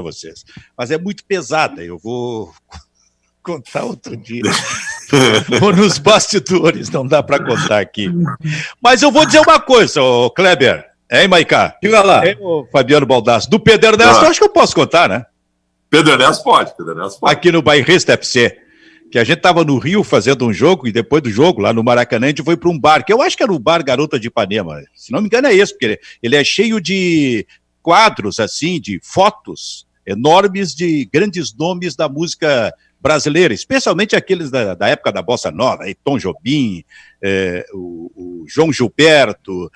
vocês. Mas é muito pesada, eu vou contar outro dia. Vou nos bastidores, não dá para contar aqui. Mas eu vou dizer uma coisa, ô Kleber, hein, Maiká? Diga lá. Hein, Fabiano Baldassi? Do Pedro Ernesto, eu acho que eu posso contar, né? Pedro Ernesto pode. Aqui no Bairrista FC, que a gente estava no Rio fazendo um jogo, e depois do jogo, lá no Maracanã, a gente foi para um bar, que eu acho que era o bar Garota de Ipanema, se não me engano é esse, porque ele é cheio de quadros, assim, de fotos enormes de grandes nomes da música brasileira, especialmente aqueles da época da Bossa Nova, aí Tom Jobim, o João Gilberto,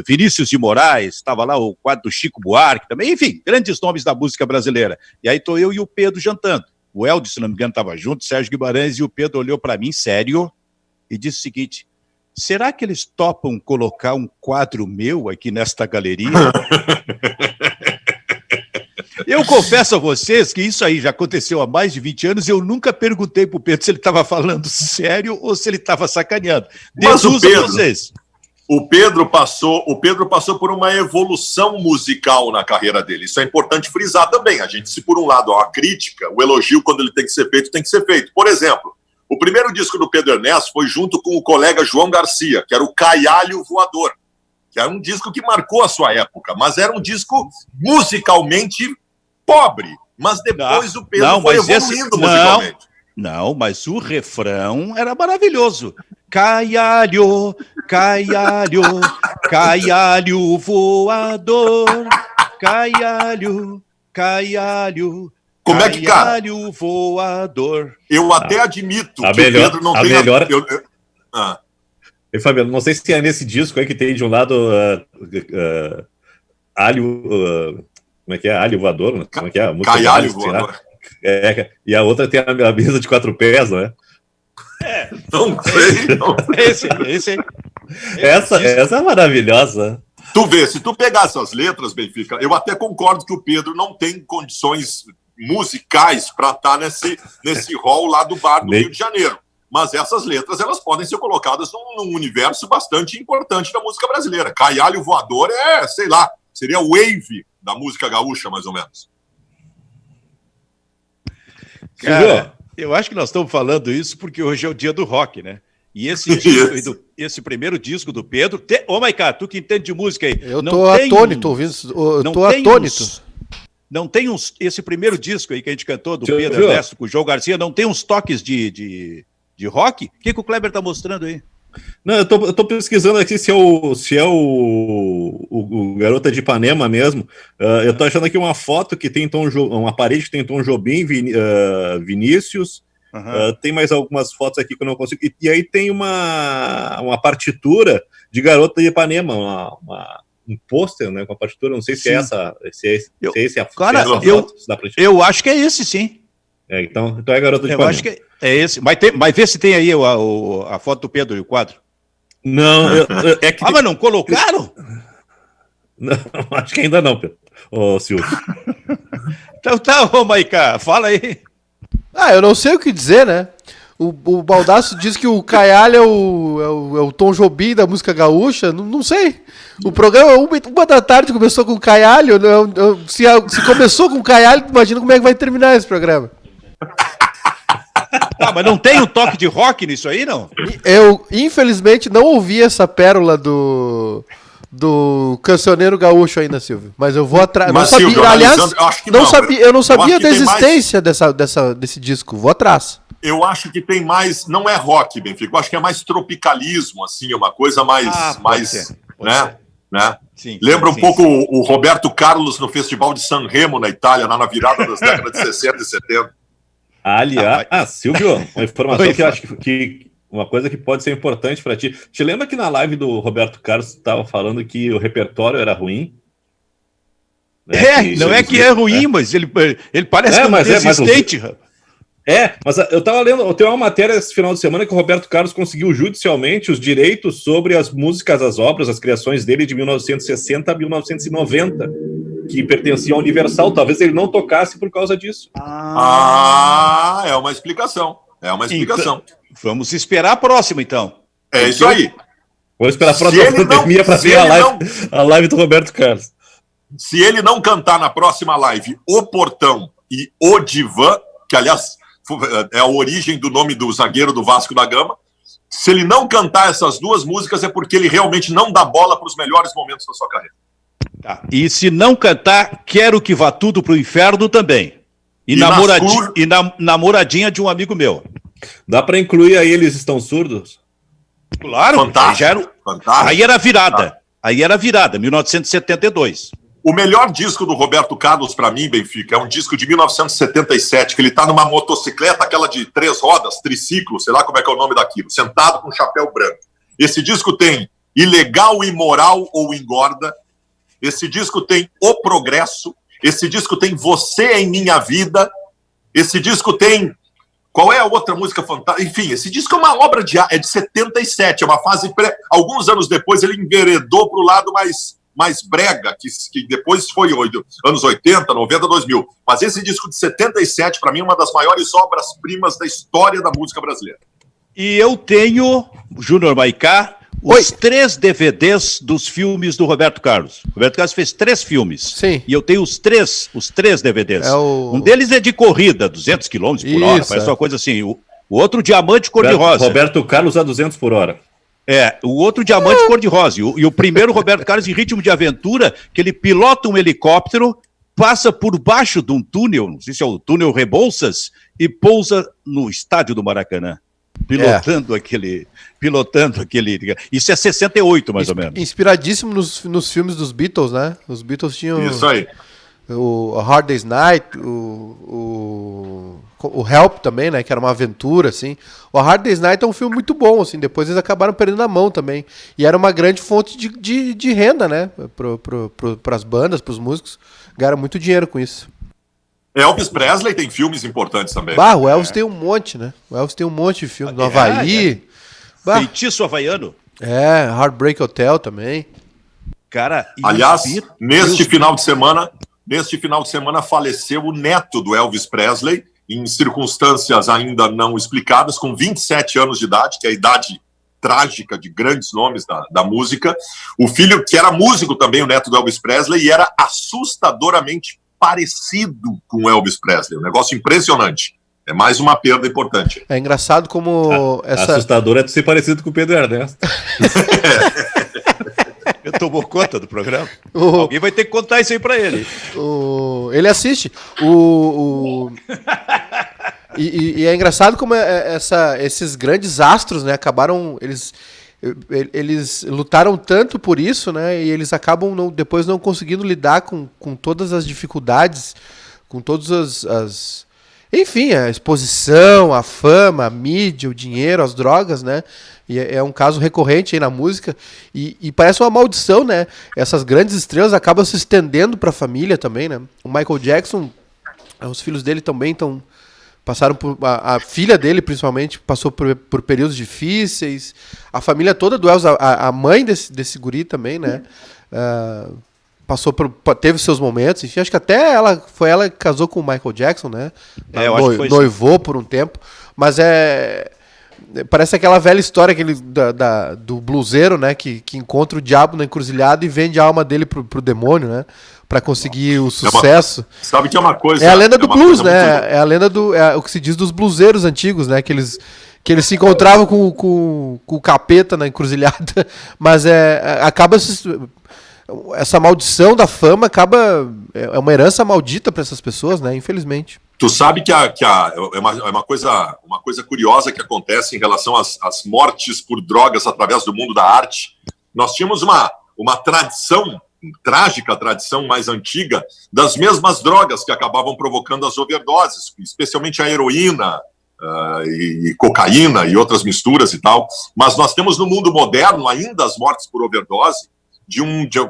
Vinícius de Moraes, estava lá o quadro do Chico Buarque também, enfim, grandes nomes da música brasileira. E aí estou eu e o Pedro jantando. O Helder, se não me engano, estava junto, Sérgio Guimarães, e o Pedro olhou para mim, sério, e disse o seguinte: será que eles topam colocar um quadro meu aqui nesta galeria? Eu confesso a vocês que isso aí já aconteceu há mais de 20 anos e eu nunca perguntei para o Pedro se ele estava falando sério ou se ele estava sacaneando. Mas o Pedro passou por uma evolução musical na carreira dele. Isso é importante frisar também. A gente, se por um lado há a crítica, o elogio, quando ele tem que ser feito, tem que ser feito. Por exemplo, o primeiro disco do Pedro Ernesto foi junto com o colega João Garcia, que era o Caialho Voador, que era um disco que marcou a sua época, mas era um disco musicalmente pobre. Mas depois o Pedro foi evoluindo musicalmente. Não, mas o refrão era maravilhoso. Caialho, Caialho, Caialho voador, Caialho, Caialho. Como é que, cara? Caialho voador. Eu até admito que melhor, o Pedro não tem... Melhor... E, Fabiano, não sei se é nesse disco aí que tem de um lado alho... como é que é? Alho voador? Né? Como é que é? Caialho voador. E a outra tem a mesa de 4 pés, não é? Não sei. Esse aí. Essa é maravilhosa. Tu vê, se tu pegar essas letras, Benfica, eu até concordo que o Pedro não tem condições musicais para estar nesse hall lá do bar do Rio de Janeiro. Mas essas letras, elas podem ser colocadas num universo bastante importante da música brasileira. Caialho voador sei lá, seria o wave da música gaúcha, mais ou menos. Cara, eu acho que nós estamos falando isso porque hoje é o dia do rock, né? E esse primeiro disco do Pedro... Ô, Maiká, tu que entende de música aí... Eu tô atônito, ouvindo... Eu tô atônito. Não tem esse primeiro disco aí que a gente cantou, do Pedro Ernesto com o João Garcia, não tem uns toques de rock? O que o Kleber tá mostrando aí? Não, eu tô pesquisando aqui se é o Garota de Ipanema mesmo. Eu tô achando aqui uma foto que tem uma parede que tem Tom Jobim, Vinícius. Tem mais algumas fotos aqui que eu não consigo. E aí tem uma partitura de Garota de Ipanema, um pôster, né, com a partitura. Não sei se é essa. Se é esse a cara, foto. Eu acho que é esse, sim. Então é Garota de Ipanema. Eu acho que é esse. Mas vê se tem aí a foto do Pedro e o quadro. Não, é que... mas não colocaram? Não, acho que ainda não, Pedro. Ô, Silvio. Então tá, ô Maiká, fala aí. Eu não sei o que dizer, né? O Baldasso diz que o Caialho é o Tom Jobim da música gaúcha. Não sei. O programa, uma da tarde, começou com o Caialho. Se começou com o Caialho, imagina como é que vai terminar esse programa. Mas não tem um toque de rock nisso aí, não? Eu, infelizmente, não ouvi essa pérola do cancioneiro gaúcho ainda, Silvio. Mas eu vou atrás. Não sabia, Silvio, aliás, eu não sabia da existência desse disco. Vou atrás. Eu acho que tem mais, não é rock, Benfica, eu acho que é mais tropicalismo, assim, é uma coisa mais, né? Sim, lembra um pouco o Roberto Carlos no Festival de Sanremo, na Itália, na virada das décadas de 60 e 70. Aliás, Silvio, uma informação que eu acho que uma coisa que pode ser importante para ti. Te lembra que na live do Roberto Carlos estava falando que o repertório era ruim? Né? Não é que é ruim, mas ele parece que é resistente. Mas eu tava lendo, eu tenho uma matéria esse final de semana que o Roberto Carlos conseguiu judicialmente os direitos sobre as músicas, as obras, as criações dele de 1960 a 1990, que pertenciam ao Universal. Talvez ele não tocasse por causa disso. É uma explicação. Então, vamos esperar a próxima, então. É isso aí. Vou esperar a próxima pandemia para ver a live do Roberto Carlos. Se ele não cantar na próxima live O Portão e O Divã, que aliás é a origem do nome do zagueiro do Vasco da Gama, se ele não cantar essas duas músicas é porque ele realmente não dá bola para os melhores momentos da sua carreira. Tá. E se não cantar, quero que vá tudo pro inferno também. E namoradinha de um amigo meu. Dá para incluir aí Eles Estão Surdos? Claro, Fantástico. Aí era virada. Aí era virada, 1972. O melhor disco do Roberto Carlos, para mim, Benfica, é um disco de 1977, que ele tá numa motocicleta, aquela de 3 rodas, triciclo, sei lá como é que é o nome daquilo, sentado com um chapéu branco. Esse disco tem Ilegal, Imoral ou Engorda. Esse disco tem O Progresso. Esse disco tem Você em Minha Vida. Esse disco tem... Qual é a outra música fantástica? Enfim, esse disco é uma obra de... É de 77, é uma fase... Alguns anos depois ele enveredou para o lado mais brega, que depois foi anos 80, 90, 2000. Mas esse disco de 77, para mim, é uma das maiores obras-primas da história da música brasileira. E eu tenho, Júnior Maicá, os 3 DVDs dos filmes do Roberto Carlos. O Roberto Carlos fez 3 filmes. Sim. E eu tenho os três DVDs. Um deles é de corrida, 200 km por hora, parece uma coisa assim. O outro, Diamante Cor-de-Rosa. Roberto Carlos a 200 por hora. O outro Diamante Cor-de-Rosa. E o primeiro, Roberto Carlos, em Ritmo de Aventura, que ele pilota um helicóptero, passa por baixo de um túnel, não sei se é o túnel Rebouças, e pousa no estádio do Maracanã. Pilotando aquele... Isso é 68, mais ou menos. Inspiradíssimo nos filmes dos Beatles, né? Os Beatles tinham... Isso aí. O Hard Day's Night, o Help também, né? Que era uma aventura, assim. O Hard Day's Night é um filme muito bom, assim. Depois eles acabaram perdendo a mão também. E era uma grande fonte de renda, né? Para as bandas, para os músicos. Ganharam muito dinheiro com isso. Elvis Presley tem filmes importantes também. O Elvis tem um monte, né? O Elvis tem um monte de filmes. No Havaí. Feitiço Havaiano. Heartbreak Hotel também. Cara, aliás, neste final de semana faleceu o neto do Elvis Presley, em circunstâncias ainda não explicadas, com 27 anos de idade, que é a idade trágica de grandes nomes da música. O filho, que era músico também, o neto do Elvis Presley, e era assustadoramente parecido com o Elvis Presley. Um negócio impressionante. É mais uma perda importante. É engraçado como... Assustador é ser parecido com o Pedro Ernesto. Ele tomou conta do programa. Alguém vai ter que contar isso aí pra ele. Ele assiste. E é engraçado como esses grandes astros, né, acabaram... Eles lutaram tanto por isso, né? E eles acabam depois não conseguindo lidar com todas as dificuldades, com todas enfim, a exposição, a fama, a mídia, o dinheiro, as drogas, né? E é um caso recorrente aí na música. E parece uma maldição, né? Essas grandes estrelas acabam se estendendo para a família também, né? O Michael Jackson, os filhos dele também passaram por... A filha dele, principalmente, passou por períodos difíceis. A família toda do Elvis, a mãe desse guri também, né? Teve seus momentos. Enfim, acho que até ela que casou com o Michael Jackson, né? Noivou por um tempo. Mas parece aquela velha história do bluseiro, né? Que encontra o diabo na encruzilhada e vende a alma dele pro demônio, né? Pra conseguir o sucesso. Sabe que é uma coisa... É a lenda do blues, né? É a lenda o que se diz dos bluseiros antigos, né? Que eles se encontravam com o capeta na encruzilhada. Mas acaba... Essa maldição da fama é uma herança maldita para essas pessoas, né? Infelizmente. Tu sabe que é uma coisa curiosa que acontece em relação às mortes por drogas através do mundo da arte. Nós tínhamos uma tradição, trágica tradição mais antiga, das mesmas drogas que acabavam provocando as overdoses, especialmente a heroína, e cocaína e outras misturas e tal. Mas nós temos no mundo moderno ainda as mortes por overdose,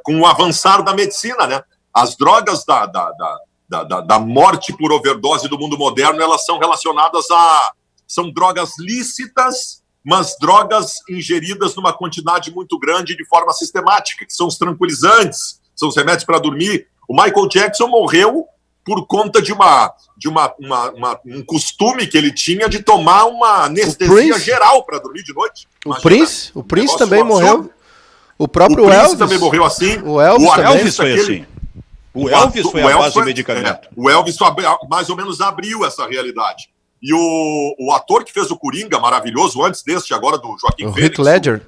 com o avançar da medicina, né? As drogas da morte por overdose do mundo moderno, elas são relacionadas são drogas lícitas, mas drogas ingeridas numa quantidade muito grande de forma sistemática, que são os tranquilizantes, são os remédios para dormir. O Michael Jackson morreu por conta de um costume que ele tinha de tomar uma anestesia geral para dormir de noite. O Prince também morreu. O próprio Prince Elvis também morreu assim. O Elvis foi assim. O Elvis foi a base do medicamento. O Elvis mais ou menos abriu essa realidade. E o ator que fez o Coringa, maravilhoso, antes deste, agora do Joaquim Fênix. Heath Ledger.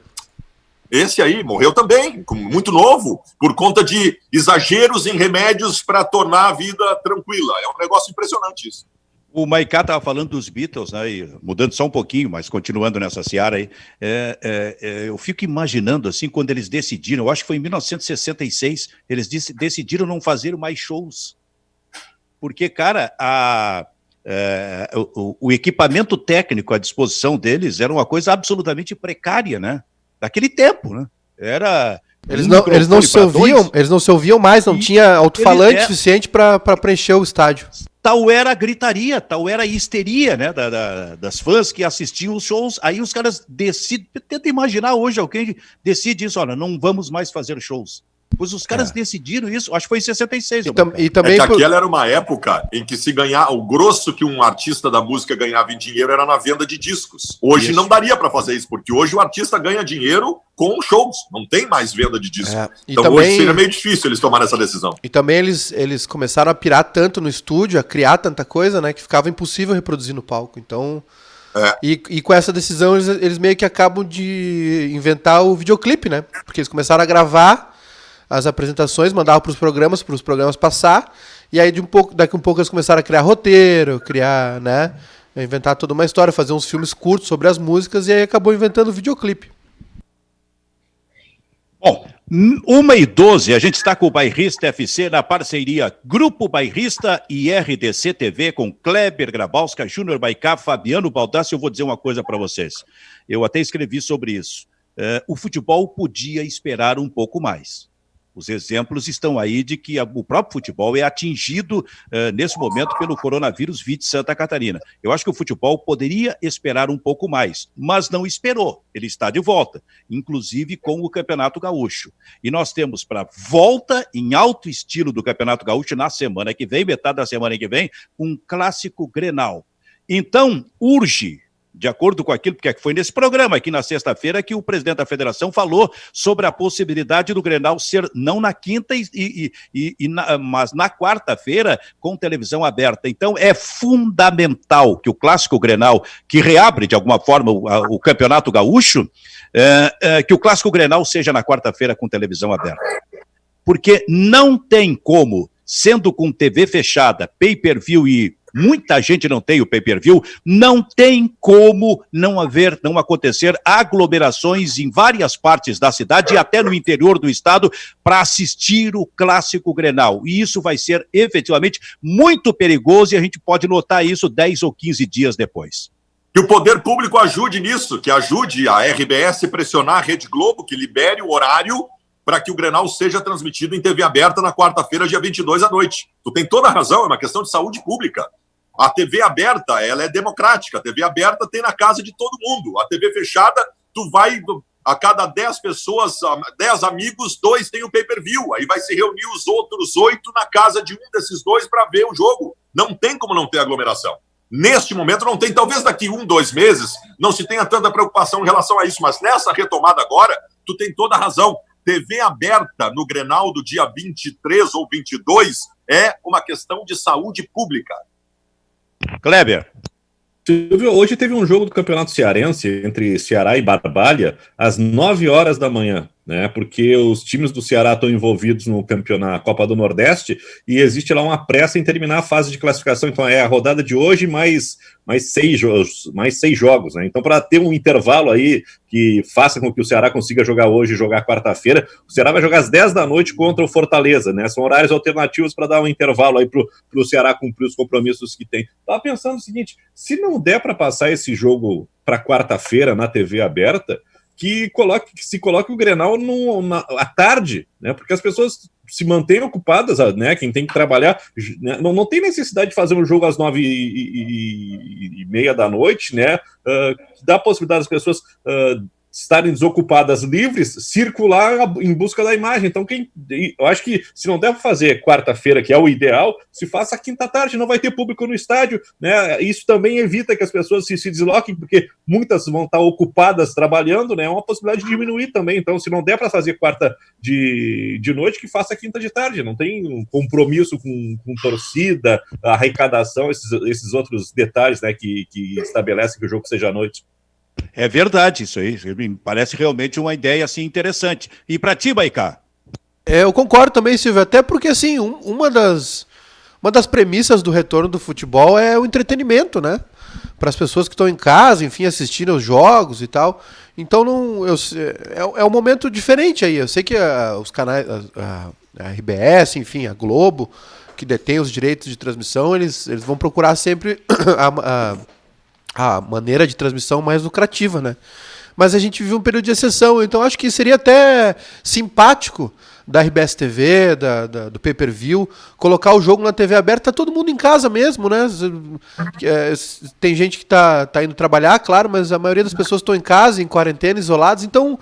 Esse aí morreu também, muito novo, por conta de exageros em remédios para tornar a vida tranquila. É um negócio impressionante isso. O Maiká estava falando dos Beatles, né, e mudando só um pouquinho, mas continuando nessa seara aí, eu fico imaginando, assim, quando eles decidiram, eu acho que foi em 1966, eles decidiram não fazer mais shows, porque, cara, o equipamento técnico à disposição deles era uma coisa absolutamente precária, né, daquele tempo, né, era... Eles não se ouviam mais, não tinha alto-falante suficiente para preencher o estádio. Tal era a gritaria, tal era a histeria, né, das fãs que assistiam os shows. Aí os caras decidem, tenta imaginar hoje alguém decide isso, olha, não vamos mais fazer shows. Pois os caras decidiram isso, acho que foi em 66. E também aquela era uma época em que se ganhar, o grosso que um artista da música ganhava em dinheiro era na venda de discos. Hoje não daria para fazer isso, porque hoje o artista ganha dinheiro com shows, não tem mais venda de discos. Então também, hoje seria meio difícil eles tomarem essa decisão. E também eles começaram a pirar tanto no estúdio, a criar tanta coisa, né, que ficava impossível reproduzir no palco. Então... E com essa decisão eles meio que acabam de inventar o videoclipe, né? Porque eles começaram a gravar as apresentações, mandavam para os programas passar, e aí daqui um pouco eles começaram a criar roteiro, né, inventar toda uma história, fazer uns filmes curtos sobre as músicas, e aí acabou inventando o videoclipe. Bom, 1h12, a gente está com o Bairrista FC na parceria Grupo Bairrista e RDC TV com Kleber Grabowska, Júnior Maiká, Fabiano Baldassi. Eu vou dizer uma coisa para vocês, eu até escrevi sobre isso. O futebol podia esperar um pouco mais. Os exemplos estão aí de que o próprio futebol é atingido nesse momento pelo coronavírus vide Santa Catarina. Eu acho que o futebol poderia esperar um pouco mais, mas não esperou. Ele está de volta, inclusive com o Campeonato Gaúcho. E nós temos para volta em alto estilo do Campeonato Gaúcho na semana que vem, metade da semana que vem, um clássico Grenal. Então, urge... De acordo com aquilo que foi nesse programa aqui na sexta-feira que o presidente da federação falou sobre a possibilidade do Grenal ser não na quinta, mas na quarta-feira com televisão aberta. Então é fundamental que o clássico Grenal, que reabre de alguma forma o Campeonato Gaúcho, que o clássico Grenal seja na quarta-feira com televisão aberta. Porque não tem como, sendo com TV fechada, pay-per-view e muita gente não tem o pay-per-view, não tem como não acontecer aglomerações em várias partes da cidade e até no interior do estado para assistir o clássico Grenal. E isso vai ser efetivamente muito perigoso e a gente pode notar isso 10 ou 15 dias depois. Que o poder público ajude nisso, que ajude a RBS a pressionar a Rede Globo, que libere o horário para que o Grenal seja transmitido em TV aberta na quarta-feira, dia 22 à noite. Tu tem toda a razão, é uma questão de saúde pública. A TV aberta, ela é democrática. A TV aberta tem na casa de todo mundo. A TV fechada, tu vai, a cada 10 pessoas, 10 amigos, 2 tem o pay-per-view. Aí vai se reunir os outros 8 na casa de um desses 2 para ver o jogo. Não tem como não ter aglomeração. Neste momento não tem. Talvez daqui 1, 2 meses não se tenha tanta preocupação em relação a isso. Mas nessa retomada agora, tu tem toda a razão. TV aberta no Grenal do dia 23 ou 22 é uma questão de saúde pública. Kleber. Hoje teve um jogo do Campeonato Cearense entre Ceará e Barbalha às 9 horas da manhã, né? Porque os times do Ceará estão envolvidos no campeonato Copa do Nordeste e existe lá uma pressa em terminar a fase de classificação. Então é a rodada de hoje mais 6 jogos, né? Então, para ter um intervalo aí que faça com que o Ceará consiga jogar hoje e jogar quarta-feira, o Ceará vai jogar às 10 da noite contra o Fortaleza, né? São horários alternativos para dar um intervalo aí pro Ceará cumprir os compromissos que tem. Tava pensando o seguinte, se não der para passar esse jogo para quarta-feira na TV aberta, que se coloque o Grenal à tarde, né? Porque as pessoas se mantêm ocupadas, né? Quem tem que trabalhar, né? Não tem necessidade de fazer um jogo às 9h30 da noite, né? Dá a possibilidade das pessoas estarem desocupadas, livres, circular em busca da imagem. Então, eu acho que se não deve fazer quarta-feira, que é o ideal, se faça quinta-tarde, não vai ter público no estádio, né? Isso também evita que as pessoas se desloquem, porque muitas vão estar ocupadas trabalhando, né? É uma possibilidade de diminuir também. Então, se não der para fazer quarta de noite, que faça quinta de tarde. Não tem um compromisso com torcida, arrecadação, esses outros detalhes, né, que estabelecem que o jogo seja à noite. É verdade isso aí, me parece realmente uma ideia assim interessante. E para ti, Maiká? Eu concordo também, Silvio, até porque assim, uma das premissas do retorno do futebol é o entretenimento, né? Para as pessoas que estão em casa, enfim, assistindo aos jogos e tal. Então é um momento diferente aí. Eu sei que os canais, a RBS, enfim, a Globo, que detém os direitos de transmissão, eles vão procurar sempre a maneira de transmissão mais lucrativa, né? Mas a gente vive um período de exceção, então acho que seria até simpático da RBS TV, do pay-per-view, colocar o jogo na TV aberta, tá todo mundo em casa mesmo, né? Tem gente que tá indo trabalhar, claro, mas a maioria das pessoas estão em casa, em quarentena, isolados, então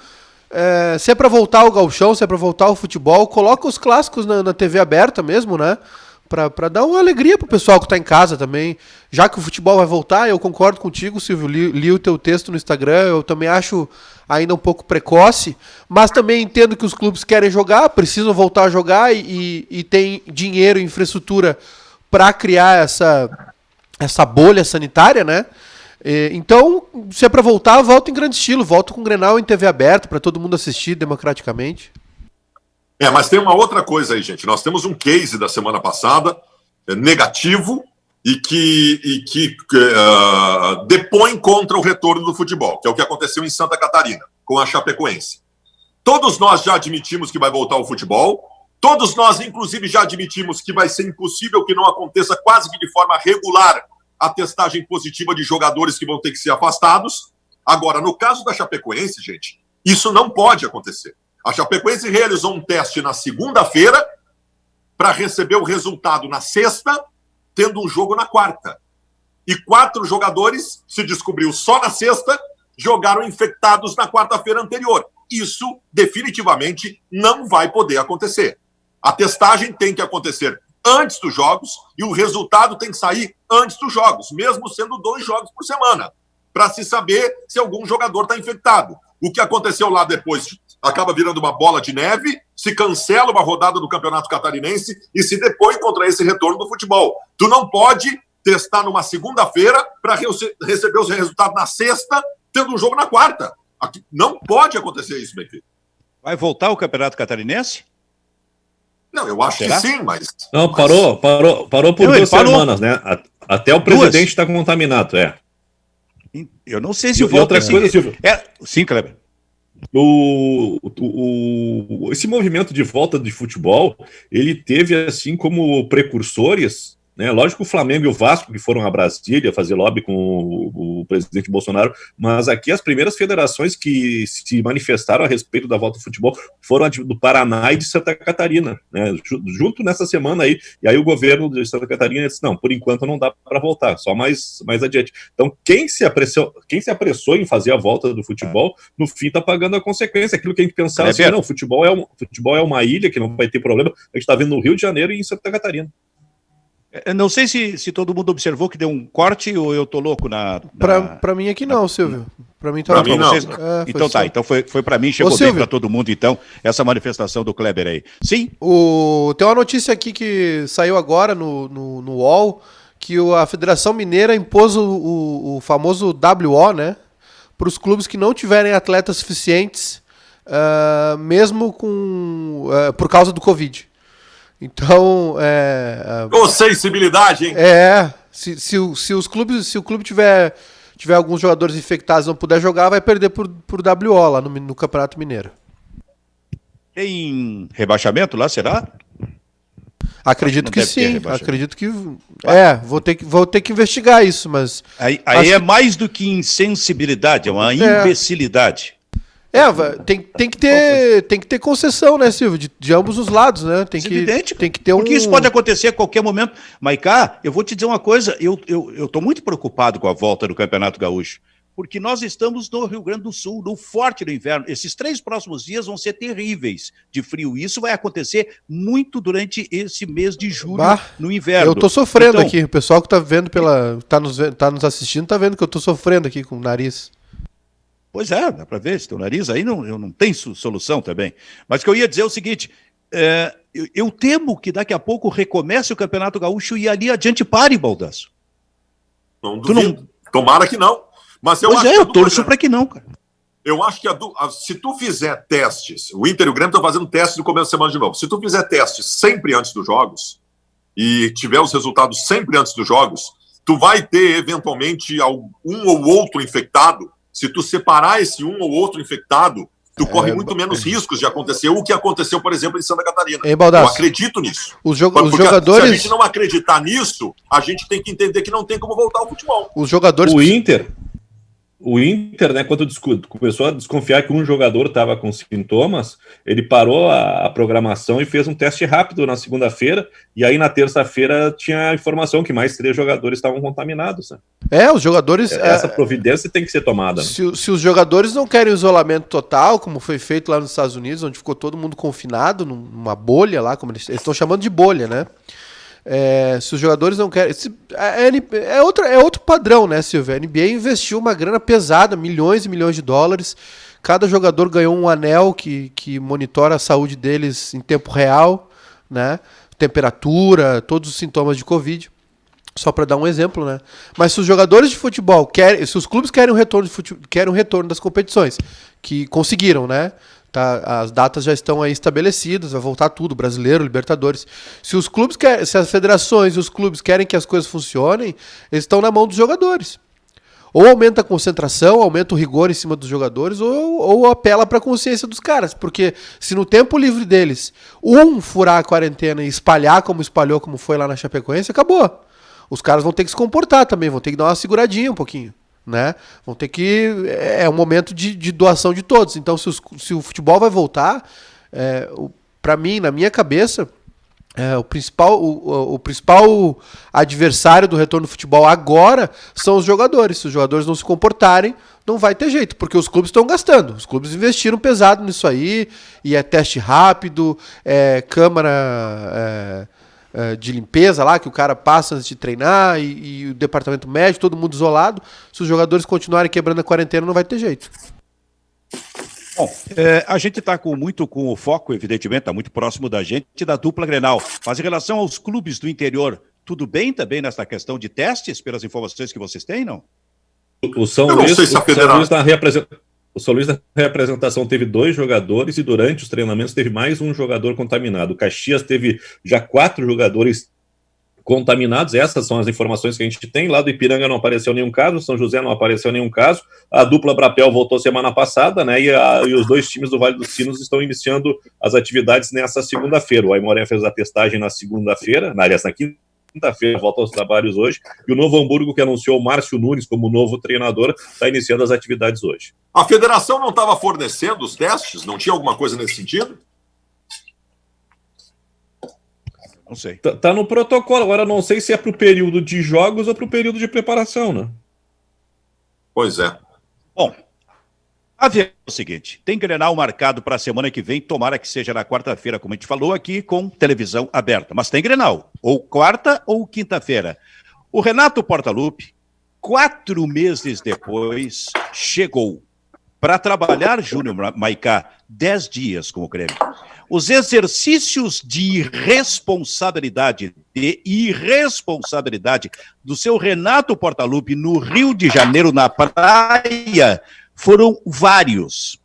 se é pra voltar o gauchão, se é pra voltar o futebol, coloca os clássicos na TV aberta mesmo, né? Pra dar uma alegria pro pessoal que tá em casa também. Já que o futebol vai voltar, eu concordo contigo, Silvio, li o teu texto no Instagram, eu também acho ainda um pouco precoce, mas também entendo que os clubes querem jogar, precisam voltar a jogar e tem dinheiro e infraestrutura para criar essa bolha sanitária, né? Então, se é para voltar, volta em grande estilo, volta com o Grenal em TV aberta para todo mundo assistir democraticamente. Mas tem uma outra coisa aí, gente. Nós temos um case da semana passada negativo e que depõe contra o retorno do futebol, que é o que aconteceu em Santa Catarina, com a Chapecoense. Todos nós já admitimos que vai voltar o futebol, todos nós, inclusive, já admitimos que vai ser impossível que não aconteça quase que de forma regular a testagem positiva de jogadores que vão ter que ser afastados. Agora, no caso da Chapecoense, gente, isso não pode acontecer. A Chapecoense realizou um teste na segunda-feira para receber o resultado na sexta, tendo um jogo na quarta. E 4 jogadores, se descobriu só na sexta, jogaram infectados na quarta-feira anterior. Isso definitivamente não vai poder acontecer. A testagem tem que acontecer antes dos jogos e o resultado tem que sair antes dos jogos, mesmo sendo 2 jogos por semana, para se saber se algum jogador está infectado. O que aconteceu lá depois acaba virando uma bola de neve, se cancela uma rodada do Campeonato Catarinense e se depõe contra esse retorno do futebol. Tu não pode testar numa segunda-feira para receber os resultados na sexta, tendo um jogo na quarta. Aqui não pode acontecer isso, Benfica. Vai voltar o Campeonato Catarinense? Não, eu acho que sim, mas... Não, parou por 2 semanas, né? Até o presidente está contaminado, Eu não sei se volta. Outra coisa, Silvio. Sim, Kleber. Esse movimento de volta de futebol, ele teve assim como precursores, né? Lógico que o Flamengo e o Vasco que foram a Brasília fazer lobby com o presidente Bolsonaro, mas aqui as primeiras federações que se manifestaram a respeito da volta do futebol foram do Paraná e de Santa Catarina, né? Junto nessa semana aí, e aí o governo de Santa Catarina disse, não, por enquanto não dá para voltar, só mais adiante. Então quem se apressou em fazer a volta do futebol, no fim está pagando a consequência, aquilo que a gente pensava assim, não, futebol é uma ilha que não vai ter problema, a gente está vendo no Rio de Janeiro e em Santa Catarina. Eu não sei se todo mundo observou que deu um corte ou eu tô louco Pra mim aqui não, Silvio. Pra mim tá pra mim não. Vocês... então tá, então foi pra mim, chegou bem pra todo mundo, então, essa manifestação do Kleber aí. Sim? Tem uma notícia aqui que saiu agora no UOL, que a Federação Mineira impôs o famoso WO, né? Para os clubes que não tiverem atletas suficientes, mesmo por causa do Covid. Então, com sensibilidade, hein? Se o clube tiver alguns jogadores infectados e não puder jogar, vai perder por WO lá no Campeonato Mineiro. Tem rebaixamento lá, será? Acredito que sim, acredito que... vou ter que investigar isso, mas... Aí é mais do que insensibilidade, é uma imbecilidade. Tem que ter concessão, né, Silvio? De ambos os lados, né? Tem que ter porque isso pode acontecer a qualquer momento. Maiká, eu vou te dizer uma coisa, eu tô muito preocupado com a volta do Campeonato Gaúcho. porque nós estamos no Rio Grande do Sul, no forte do inverno. Esses 3 próximos dias vão ser terríveis de frio. Isso vai acontecer muito durante esse mês de julho, no inverno. Eu tô sofrendo aqui. O pessoal que tá vendo tá nos assistindo tá vendo que eu tô sofrendo aqui com o nariz. Pois é, dá para ver, esse teu nariz aí não tem solução também. Mas o que eu ia dizer é o seguinte, eu temo que daqui a pouco recomece o Campeonato Gaúcho e ali adiante pare, Baldasso. Não duvido. Tomara que não. Mas eu acho eu torço para que não, cara. Eu acho que se tu fizer testes, o Inter e o Grêmio estão fazendo testes no começo da semana de novo. Se tu fizer testes sempre antes dos jogos e tiver os resultados sempre antes dos jogos, tu vai ter eventualmente um ou outro infectado. Se tu separar esse um ou outro infectado, tu corre muito menos riscos de acontecer o que aconteceu, por exemplo, em Santa Catarina. Eu acredito nisso. Os jogadores... Se a gente não acreditar nisso, a gente tem que entender que não tem como voltar ao futebol. Os jogadores... O Inter, né, quando começou a desconfiar que um jogador estava com sintomas, ele parou a programação e fez um teste rápido na segunda-feira, e aí na terça-feira tinha a informação que mais 3 jogadores estavam contaminados. Né? Os jogadores... Essa providência tem que ser tomada. Né? Se os jogadores não querem isolamento total, como foi feito lá nos Estados Unidos, onde ficou todo mundo confinado, numa bolha lá, como eles estão chamando de bolha, né? Se os jogadores não querem... É outro padrão, né, Silvio? A NBA investiu uma grana pesada, milhões e milhões de dólares. Cada jogador ganhou um anel que monitora a saúde deles em tempo real, né? Temperatura, todos os sintomas de Covid. Só para dar um exemplo, né? Mas se os jogadores de futebol se os clubes querem um retorno das competições, que conseguiram, né? Tá, as datas já estão aí estabelecidas, vai voltar tudo, Brasileiro, Libertadores. Se as federações e os clubes querem que as coisas funcionem, eles estão na mão dos jogadores. Ou aumenta a concentração, aumenta o rigor em cima dos jogadores, ou apela para a consciência dos caras. Porque se no tempo livre deles, furar a quarentena e espalhar como espalhou, como foi lá na Chapecoense, acabou. Os caras vão ter que se comportar também, vão ter que dar uma seguradinha um pouquinho. Né? Vão ter que... É um momento de doação de todos. Então, se o futebol vai voltar, para mim, na minha cabeça, o principal adversário do retorno do futebol agora são os jogadores. Se os jogadores não se comportarem, não vai ter jeito, porque os clubes estão gastando. Os clubes investiram pesado nisso aí, e é teste rápido, câmara... de limpeza lá, que o cara passa antes de treinar, e o departamento médico, todo mundo isolado. Se os jogadores continuarem quebrando a quarentena, não vai ter jeito. Bom, a gente está muito com o foco, evidentemente, está muito próximo da gente, da dupla Grenal. Mas em relação aos clubes do interior, tudo bem também nessa questão de testes, pelas informações que vocês têm, não? O São Luís na representação teve 2 jogadores e durante os treinamentos teve mais um jogador contaminado. O Caxias teve já 4 jogadores contaminados. Essas são as informações que a gente tem. Lá do Ipiranga não apareceu nenhum caso, São José não apareceu nenhum caso. A dupla Brapel voltou semana passada, né? E os 2 times do Vale dos Sinos estão iniciando as atividades nessa segunda-feira. O Aimoré fez a testagem na segunda-feira, aliás, na quinta-feira, volta aos trabalhos hoje, e o Novo Hamburgo, que anunciou o Márcio Nunes como novo treinador, está iniciando as atividades hoje. A federação não estava fornecendo os testes? Não tinha alguma coisa nesse sentido? Não sei. Tá no protocolo, agora não sei se é para o período de jogos ou para o período de preparação, né? Pois é. Bom, a ver é o seguinte, tem Grenal marcado para a semana que vem, tomara que seja na quarta-feira, como a gente falou aqui, com televisão aberta. Mas tem Grenal, ou quarta ou quinta-feira. O Renato Portaluppi, 4 meses depois, chegou para trabalhar, Júnior Maicá, 10 dias com o Grêmio. Os exercícios de irresponsabilidade do seu Renato Portaluppi no Rio de Janeiro, na praia, foram vários.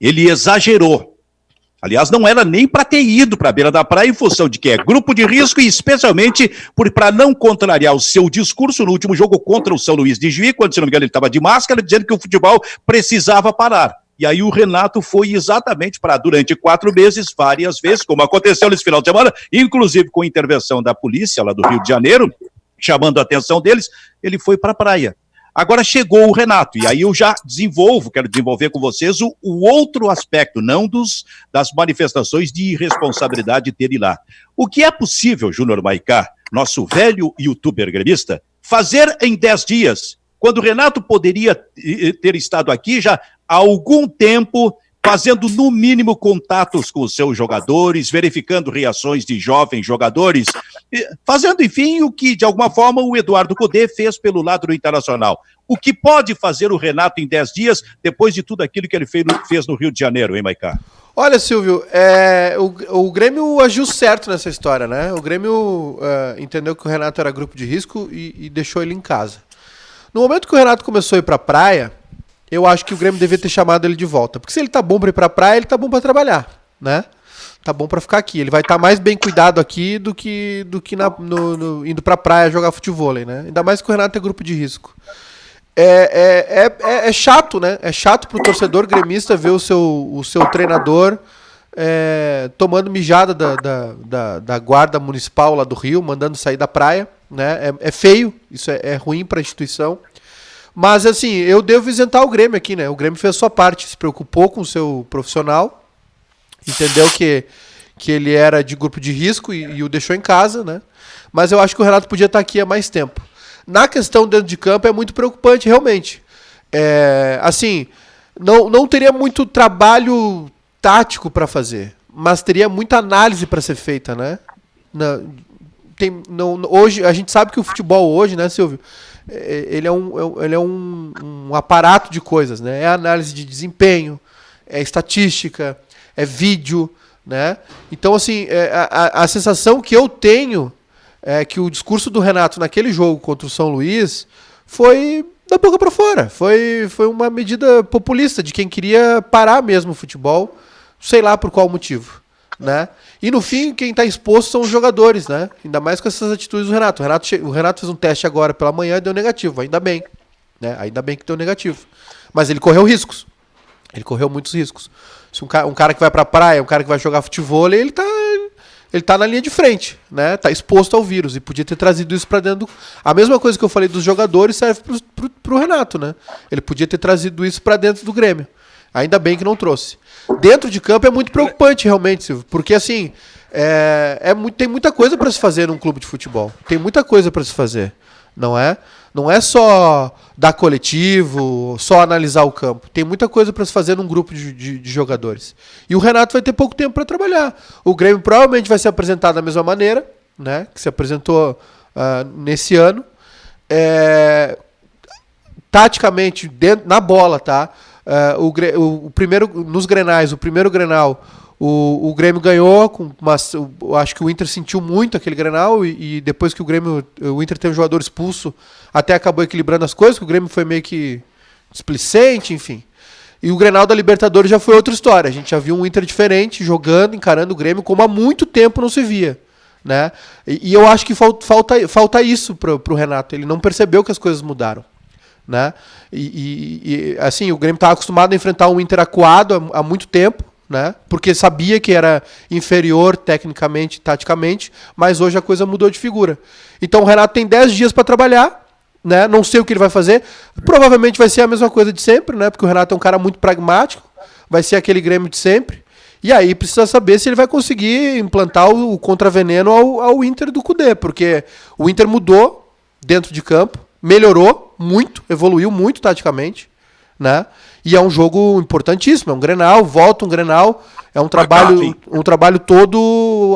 Ele exagerou. Aliás, não era nem para ter ido para a beira da praia em função de que é grupo de risco e especialmente para não contrariar o seu discurso no último jogo contra o São Luís de Juí, quando, se não me engano, ele estava de máscara, dizendo que o futebol precisava parar. E aí o Renato foi exatamente para, durante 4 meses, várias vezes, como aconteceu nesse final de semana, inclusive com intervenção da polícia lá do Rio de Janeiro, chamando a atenção deles, ele foi para a praia. Agora chegou o Renato, e aí eu já quero desenvolver com vocês o outro aspecto, não das manifestações de irresponsabilidade dele lá. O que é possível, Júnior Maicá, nosso velho youtuber gremista, fazer em 10 dias, quando o Renato poderia ter estado aqui já há algum tempo, fazendo no mínimo contatos com os seus jogadores, verificando reações de jovens jogadores, fazendo, enfim, o que de alguma forma o Eduardo Cudê fez pelo lado do Internacional. O que pode fazer o Renato em 10 dias, depois de tudo aquilo que ele fez no Rio de Janeiro, hein, Maicá? Olha, Silvio, o Grêmio agiu certo nessa história, né? O Grêmio entendeu que o Renato era grupo de risco e deixou ele em casa. No momento que o Renato começou a ir pra praia, eu acho que o Grêmio devia ter chamado ele de volta. Porque se ele tá bom pra ir pra praia, ele tá bom pra trabalhar, né? Tá bom pra ficar aqui. Ele vai estar mais bem cuidado aqui do que indo pra praia jogar futevôlei, né? Ainda mais que o Renato é grupo de risco. É chato, né? É chato pro torcedor gremista ver o seu treinador tomando mijada da guarda municipal lá do Rio, mandando sair da praia, né? É feio, isso é ruim pra instituição. Mas, assim, eu devo isentar o Grêmio aqui, né? O Grêmio fez a sua parte, se preocupou com o seu profissional, entendeu que ele era de grupo de risco e o deixou em casa, né? Mas eu acho que o Renato podia estar aqui há mais tempo. Na questão dentro de campo é muito preocupante, realmente. Assim, não teria muito trabalho tático para fazer, mas teria muita análise para ser feita, né? Hoje, a gente sabe que o futebol hoje, né, Silvio? Ele é um aparato de coisas, né? É análise de desempenho, é estatística, é vídeo, né? Então, assim, a sensação que eu tenho é que o discurso do Renato naquele jogo contra o São Luís foi da boca para fora. Foi uma medida populista de quem queria parar mesmo o futebol, sei lá por qual motivo, né? E no fim, quem está exposto são os jogadores, né? Ainda mais com essas atitudes do Renato. O Renato fez um teste agora pela manhã e deu negativo, ainda bem, né? Ainda bem que deu negativo. Mas ele correu riscos. Ele correu muitos riscos. Se um cara que vai pra praia, um cara que vai jogar futevôlei, ele tá na linha de frente, né? Tá exposto ao vírus e podia ter trazido isso pra dentro A mesma coisa que eu falei dos jogadores serve pro Renato, né? Ele podia ter trazido isso pra dentro do Grêmio. Ainda bem que não trouxe. Dentro de campo é muito preocupante, realmente, Silvio, porque assim, tem muita coisa para se fazer num clube de futebol. Tem muita coisa para se fazer, não é? Não é só dar coletivo, só analisar o campo. Tem muita coisa para se fazer num grupo de jogadores. E o Renato vai ter pouco tempo para trabalhar. O Grêmio provavelmente vai se apresentar da mesma maneira, né, que se apresentou nesse ano. Taticamente, na bola, tá? Nos Grenais, o primeiro Grenal, o Grêmio ganhou, acho que o Inter sentiu muito aquele Grenal e depois que o Inter teve um jogador expulso, até acabou equilibrando as coisas, que o Grêmio foi meio que displicente, enfim. E o Grenal da Libertadores já foi outra história. A gente já viu um Inter diferente, jogando, encarando o Grêmio, como há muito tempo não se via, né? E eu acho que falta isso pro Renato. Ele não percebeu que as coisas mudaram, né? Assim, o Grêmio estava acostumado a enfrentar um Inter acuado há muito tempo, né? Porque sabia que era inferior tecnicamente, taticamente, mas hoje a coisa mudou de figura. Então o Renato tem 10 dias para trabalhar, né? Não sei o que ele vai fazer. Provavelmente vai ser a mesma coisa de sempre, né? Porque o Renato é um cara muito pragmático, vai ser aquele Grêmio de sempre. E aí precisa saber se ele vai conseguir implantar o contraveneno ao Inter do Cudê, porque o Inter mudou dentro de campo, melhorou muito, evoluiu muito taticamente, né? E é um jogo importantíssimo, é um Grenal, volta um Grenal, é um trabalho todo,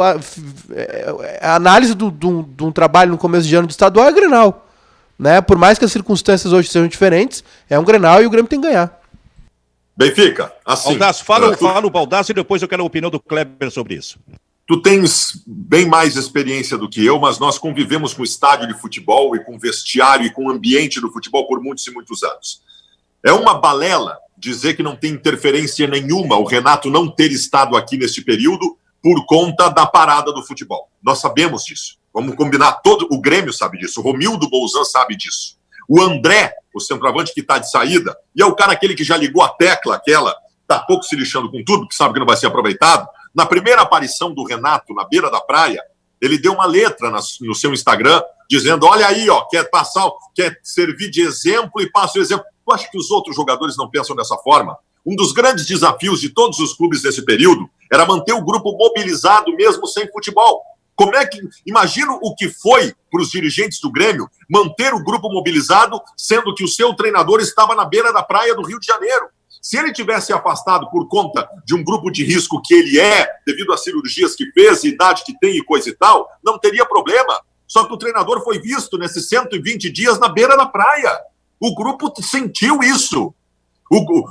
a análise de um trabalho no começo de ano de estadual é Grenal, né? Por mais que as circunstâncias hoje sejam diferentes, é um Grenal e o Grêmio tem que ganhar. Benfica, assim... Baldasso, fala o Baldasso e depois eu quero a opinião do Kleber sobre isso. Tu tens bem mais experiência do que eu, mas nós convivemos com estádio de futebol e com vestiário e com ambiente do futebol por muitos e muitos anos. É uma balela dizer que não tem interferência nenhuma o Renato não ter estado aqui neste período por conta da parada do futebol. Nós sabemos disso. Vamos combinar, o Grêmio sabe disso, o Romildo Bolzan sabe disso. O André, o centroavante que está de saída, e é o cara aquele que já ligou a tecla, está pouco se lixando com tudo, que sabe que não vai ser aproveitado. Na primeira aparição do Renato na beira da praia, ele deu uma letra no seu Instagram, dizendo, olha aí, ó, quer servir de exemplo e passa o exemplo. Tu acha que os outros jogadores não pensam dessa forma? Um dos grandes desafios de todos os clubes nesse período era manter o grupo mobilizado mesmo sem futebol. Imagina o que foi para os dirigentes do Grêmio manter o grupo mobilizado, sendo que o seu treinador estava na beira da praia do Rio de Janeiro. Se ele tivesse afastado por conta de um grupo de risco que ele devido às cirurgias que fez, idade que tem e coisa e tal, não teria problema. Só que o treinador foi visto nesses 120 dias na beira da praia. O grupo sentiu isso.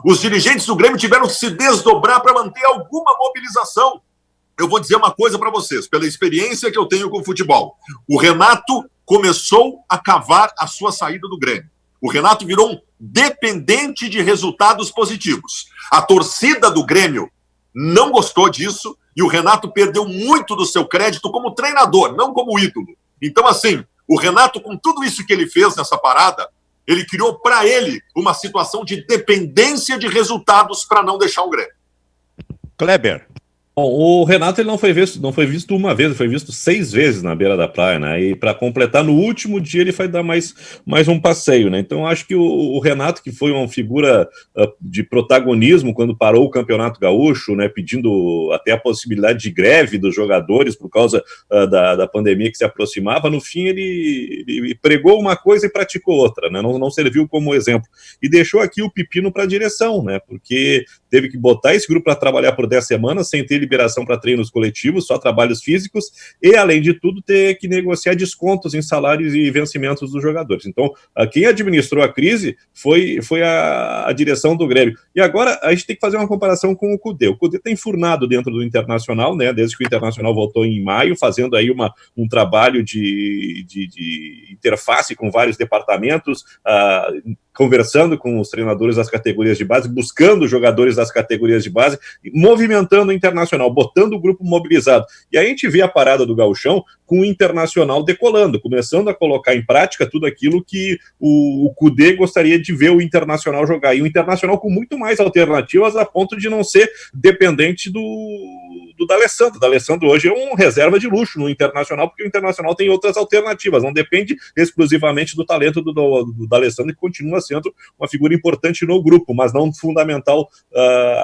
Os dirigentes do Grêmio tiveram que se desdobrar para manter alguma mobilização. Eu vou dizer uma coisa para vocês, pela experiência que eu tenho com o futebol. O Renato começou a cavar a sua saída do Grêmio. O Renato virou um dependente de resultados positivos. A torcida do Grêmio não gostou disso e o Renato perdeu muito do seu crédito como treinador, não como ídolo. Então, assim, o Renato, com tudo isso que ele fez nessa parada, ele criou para ele uma situação de dependência de resultados para não deixar o Grêmio. Kleber. Bom, o Renato ele não foi visto uma vez, ele foi visto 6 vezes na beira da praia, né? E para completar, no último dia ele vai dar mais um passeio, né? Então acho que o Renato, que foi uma figura de protagonismo quando parou o Campeonato Gaúcho, né? Pedindo até a possibilidade de greve dos jogadores por causa da pandemia que se aproximava, no fim ele pregou uma coisa e praticou outra, né? Não serviu como exemplo. E deixou aqui o pepino para a direção, né? Porque teve que botar esse grupo para trabalhar por 10 semanas sem ter liberação para treinos coletivos, só trabalhos físicos, e, além de tudo, ter que negociar descontos em salários e vencimentos dos jogadores. Então, quem administrou a crise foi a direção do Grêmio. E agora a gente tem que fazer uma comparação com o Cudê. O Cudê está enfurnado dentro do Internacional, né, desde que o Internacional voltou em maio, fazendo aí um trabalho de interface com vários departamentos, conversando com os treinadores das categorias de base, buscando jogadores das categorias de base, movimentando o Internacional, botando o grupo mobilizado. E aí a gente vê a parada do Gauchão com o Internacional decolando, começando a colocar em prática tudo aquilo que o Cudê gostaria de ver o Internacional jogar. E o Internacional com muito mais alternativas a ponto de não ser dependente do D'Alessandro. O D'Alessandro hoje é um reserva de luxo no Internacional, porque o Internacional tem outras alternativas, não depende exclusivamente do talento do D'Alessandro, que continua sendo uma figura importante no grupo, mas não fundamental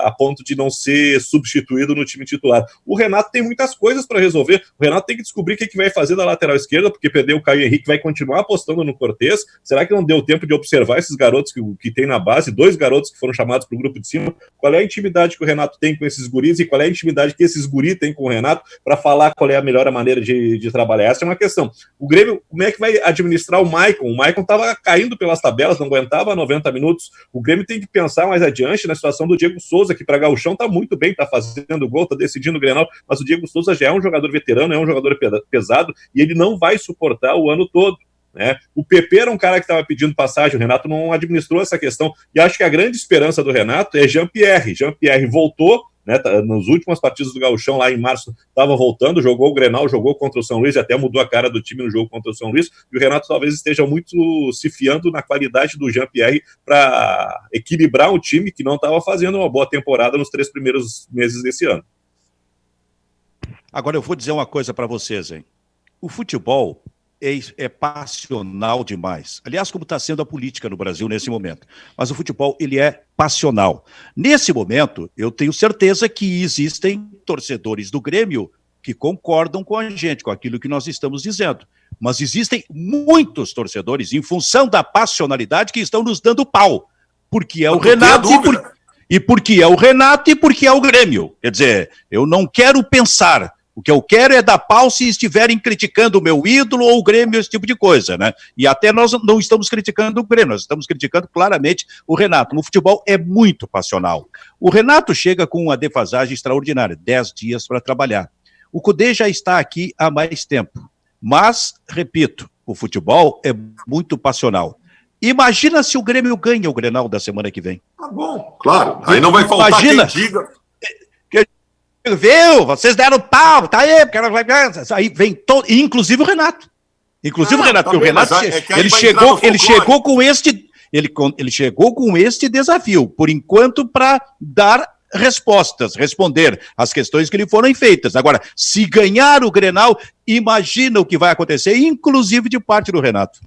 a ponto de não ser substituído no time titular. O Renato tem muitas coisas para resolver. O Renato tem que descobrir o que vai fazer da lateral esquerda, porque perdeu o Caio Henrique, vai continuar apostando no Cortez. Será que não deu tempo de observar esses garotos que tem na base, 2 garotos que foram chamados para o grupo de cima? Qual é a intimidade que o Renato tem com esses guris e qual é a intimidade que esses guris têm com o Renato para falar qual é a melhor maneira de trabalhar? Essa é uma questão. O Grêmio, como é que vai administrar o Maicon? O Maicon estava caindo pelas tabelas, não aguentava 90 minutos. O Grêmio tem que pensar mais adiante na situação do Diego Souza, que para Gauchão está muito bem, está fazendo gol, está decidindo o Grenal, mas o Diego Souza já é um jogador veterano, é um jogador pesado, e ele não vai suportar o ano todo, né? O PP era um cara que estava pedindo passagem, o Renato não administrou essa questão, e acho que a grande esperança do Renato é Jean-Pierre. Jean-Pierre voltou, né, nas últimas partidas do Gauchão, lá em março, estava voltando, jogou o Grenal, jogou contra o São Luís, até mudou a cara do time no jogo contra o São Luís, e o Renato talvez esteja muito se fiando na qualidade do Jean-Pierre para equilibrar um time que não estava fazendo uma boa temporada nos 3 primeiros meses desse ano. Agora eu vou dizer uma coisa para vocês, hein? O futebol é passional demais. Aliás, como está sendo a política no Brasil nesse momento. Mas o futebol, ele é passional. Nesse momento, eu tenho certeza que existem torcedores do Grêmio que concordam com a gente, com aquilo que nós estamos dizendo. Mas existem muitos torcedores, em função da passionalidade, que estão nos dando pau. Porque é o Renato e porque é o Renato e porque é o Grêmio. Quer dizer, eu não quero pensar. O que eu quero é dar pau se estiverem criticando o meu ídolo ou o Grêmio, esse tipo de coisa, né? E até nós não estamos criticando o Grêmio, nós estamos criticando claramente o Renato. No futebol é muito passional. O Renato chega com uma defasagem extraordinária, 10 dias para trabalhar. O Cudê já está aqui há mais tempo. Mas, repito, o futebol é muito passional. Imagina se o Grêmio ganha o Grenal da semana que vem. Tá bom, claro. Aí não vai faltar Imagina, quem diga... Viu? Vocês deram pau, tá aí, porque ela vai ganhar. Aí vem todo, inclusive o Renato. Inclusive o Renato, porque o Renato ele chegou com este desafio, por enquanto, para dar respostas, responder às questões que lhe foram feitas. Agora, se ganhar o Grenal, imagina o que vai acontecer, inclusive de parte do Renato.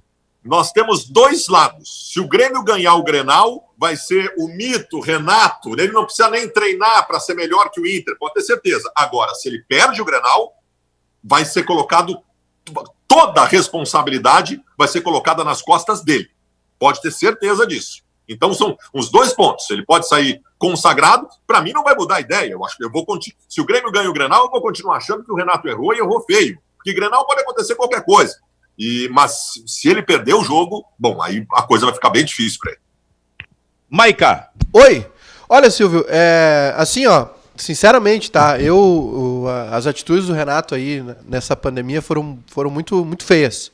Nós temos 2 lados. Se o Grêmio ganhar o Grenal, vai ser o mito Renato. Ele não precisa nem treinar para ser melhor que o Inter, pode ter certeza. Agora, se ele perde o Grenal, vai ser colocado, toda a responsabilidade vai ser colocada nas costas dele. Pode ter certeza disso. Então são os 2 pontos. Ele pode sair consagrado, para mim não vai mudar a ideia. Eu acho que se o Grêmio ganha o Grenal, eu vou continuar achando que o Renato errou e errou feio. Porque Grenal pode acontecer qualquer coisa. Mas se ele perder o jogo, bom, aí a coisa vai ficar bem difícil para ele. Maica. Oi. Olha, Silvio, assim, ó, sinceramente, tá? As atitudes do Renato aí nessa pandemia foram muito, muito feias,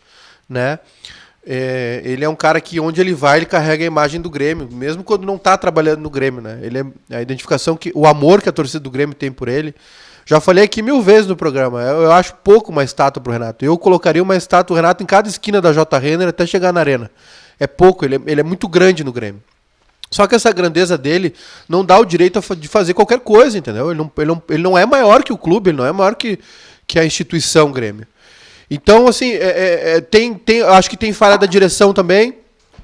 né? Ele é um cara que onde ele vai, ele carrega a imagem do Grêmio, mesmo quando não tá trabalhando no Grêmio, né? Ele é a identificação, o amor que a torcida do Grêmio tem por ele. Já falei aqui 1000 vezes no programa, eu acho pouco uma estátua pro Renato. Eu colocaria uma estátua do Renato em cada esquina da J. Renner até chegar na arena. É pouco, ele é muito grande no Grêmio. Só que essa grandeza dele não dá o direito de fazer qualquer coisa, entendeu? Ele não é maior que o clube, ele não é maior que a instituição Grêmio. Então, assim, acho que tem falha da direção também,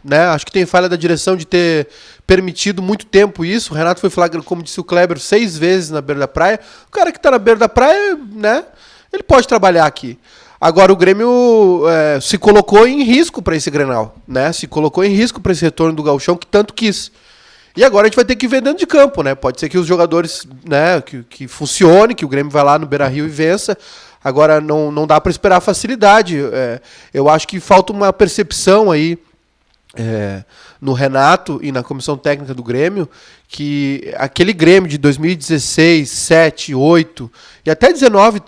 né? Acho que tem falha da direção de ter permitido muito tempo isso. O Renato foi flagrado, como disse o Kleber, 6 vezes na beira da praia. O cara que tá na beira da praia, né? Ele pode trabalhar aqui. Agora o Grêmio se colocou em risco para esse Grenal, né? Se colocou em risco para esse retorno do Gauchão que tanto quis. E agora a gente vai ter que ver dentro de campo, né? Pode ser que os jogadores, né, que funcione, que o Grêmio vai lá no Beira-Rio e vença. Agora não dá para esperar facilidade. Eu acho que falta uma percepção aí no Renato e na comissão técnica do Grêmio, que aquele Grêmio de 2016, 7, 8 e até 19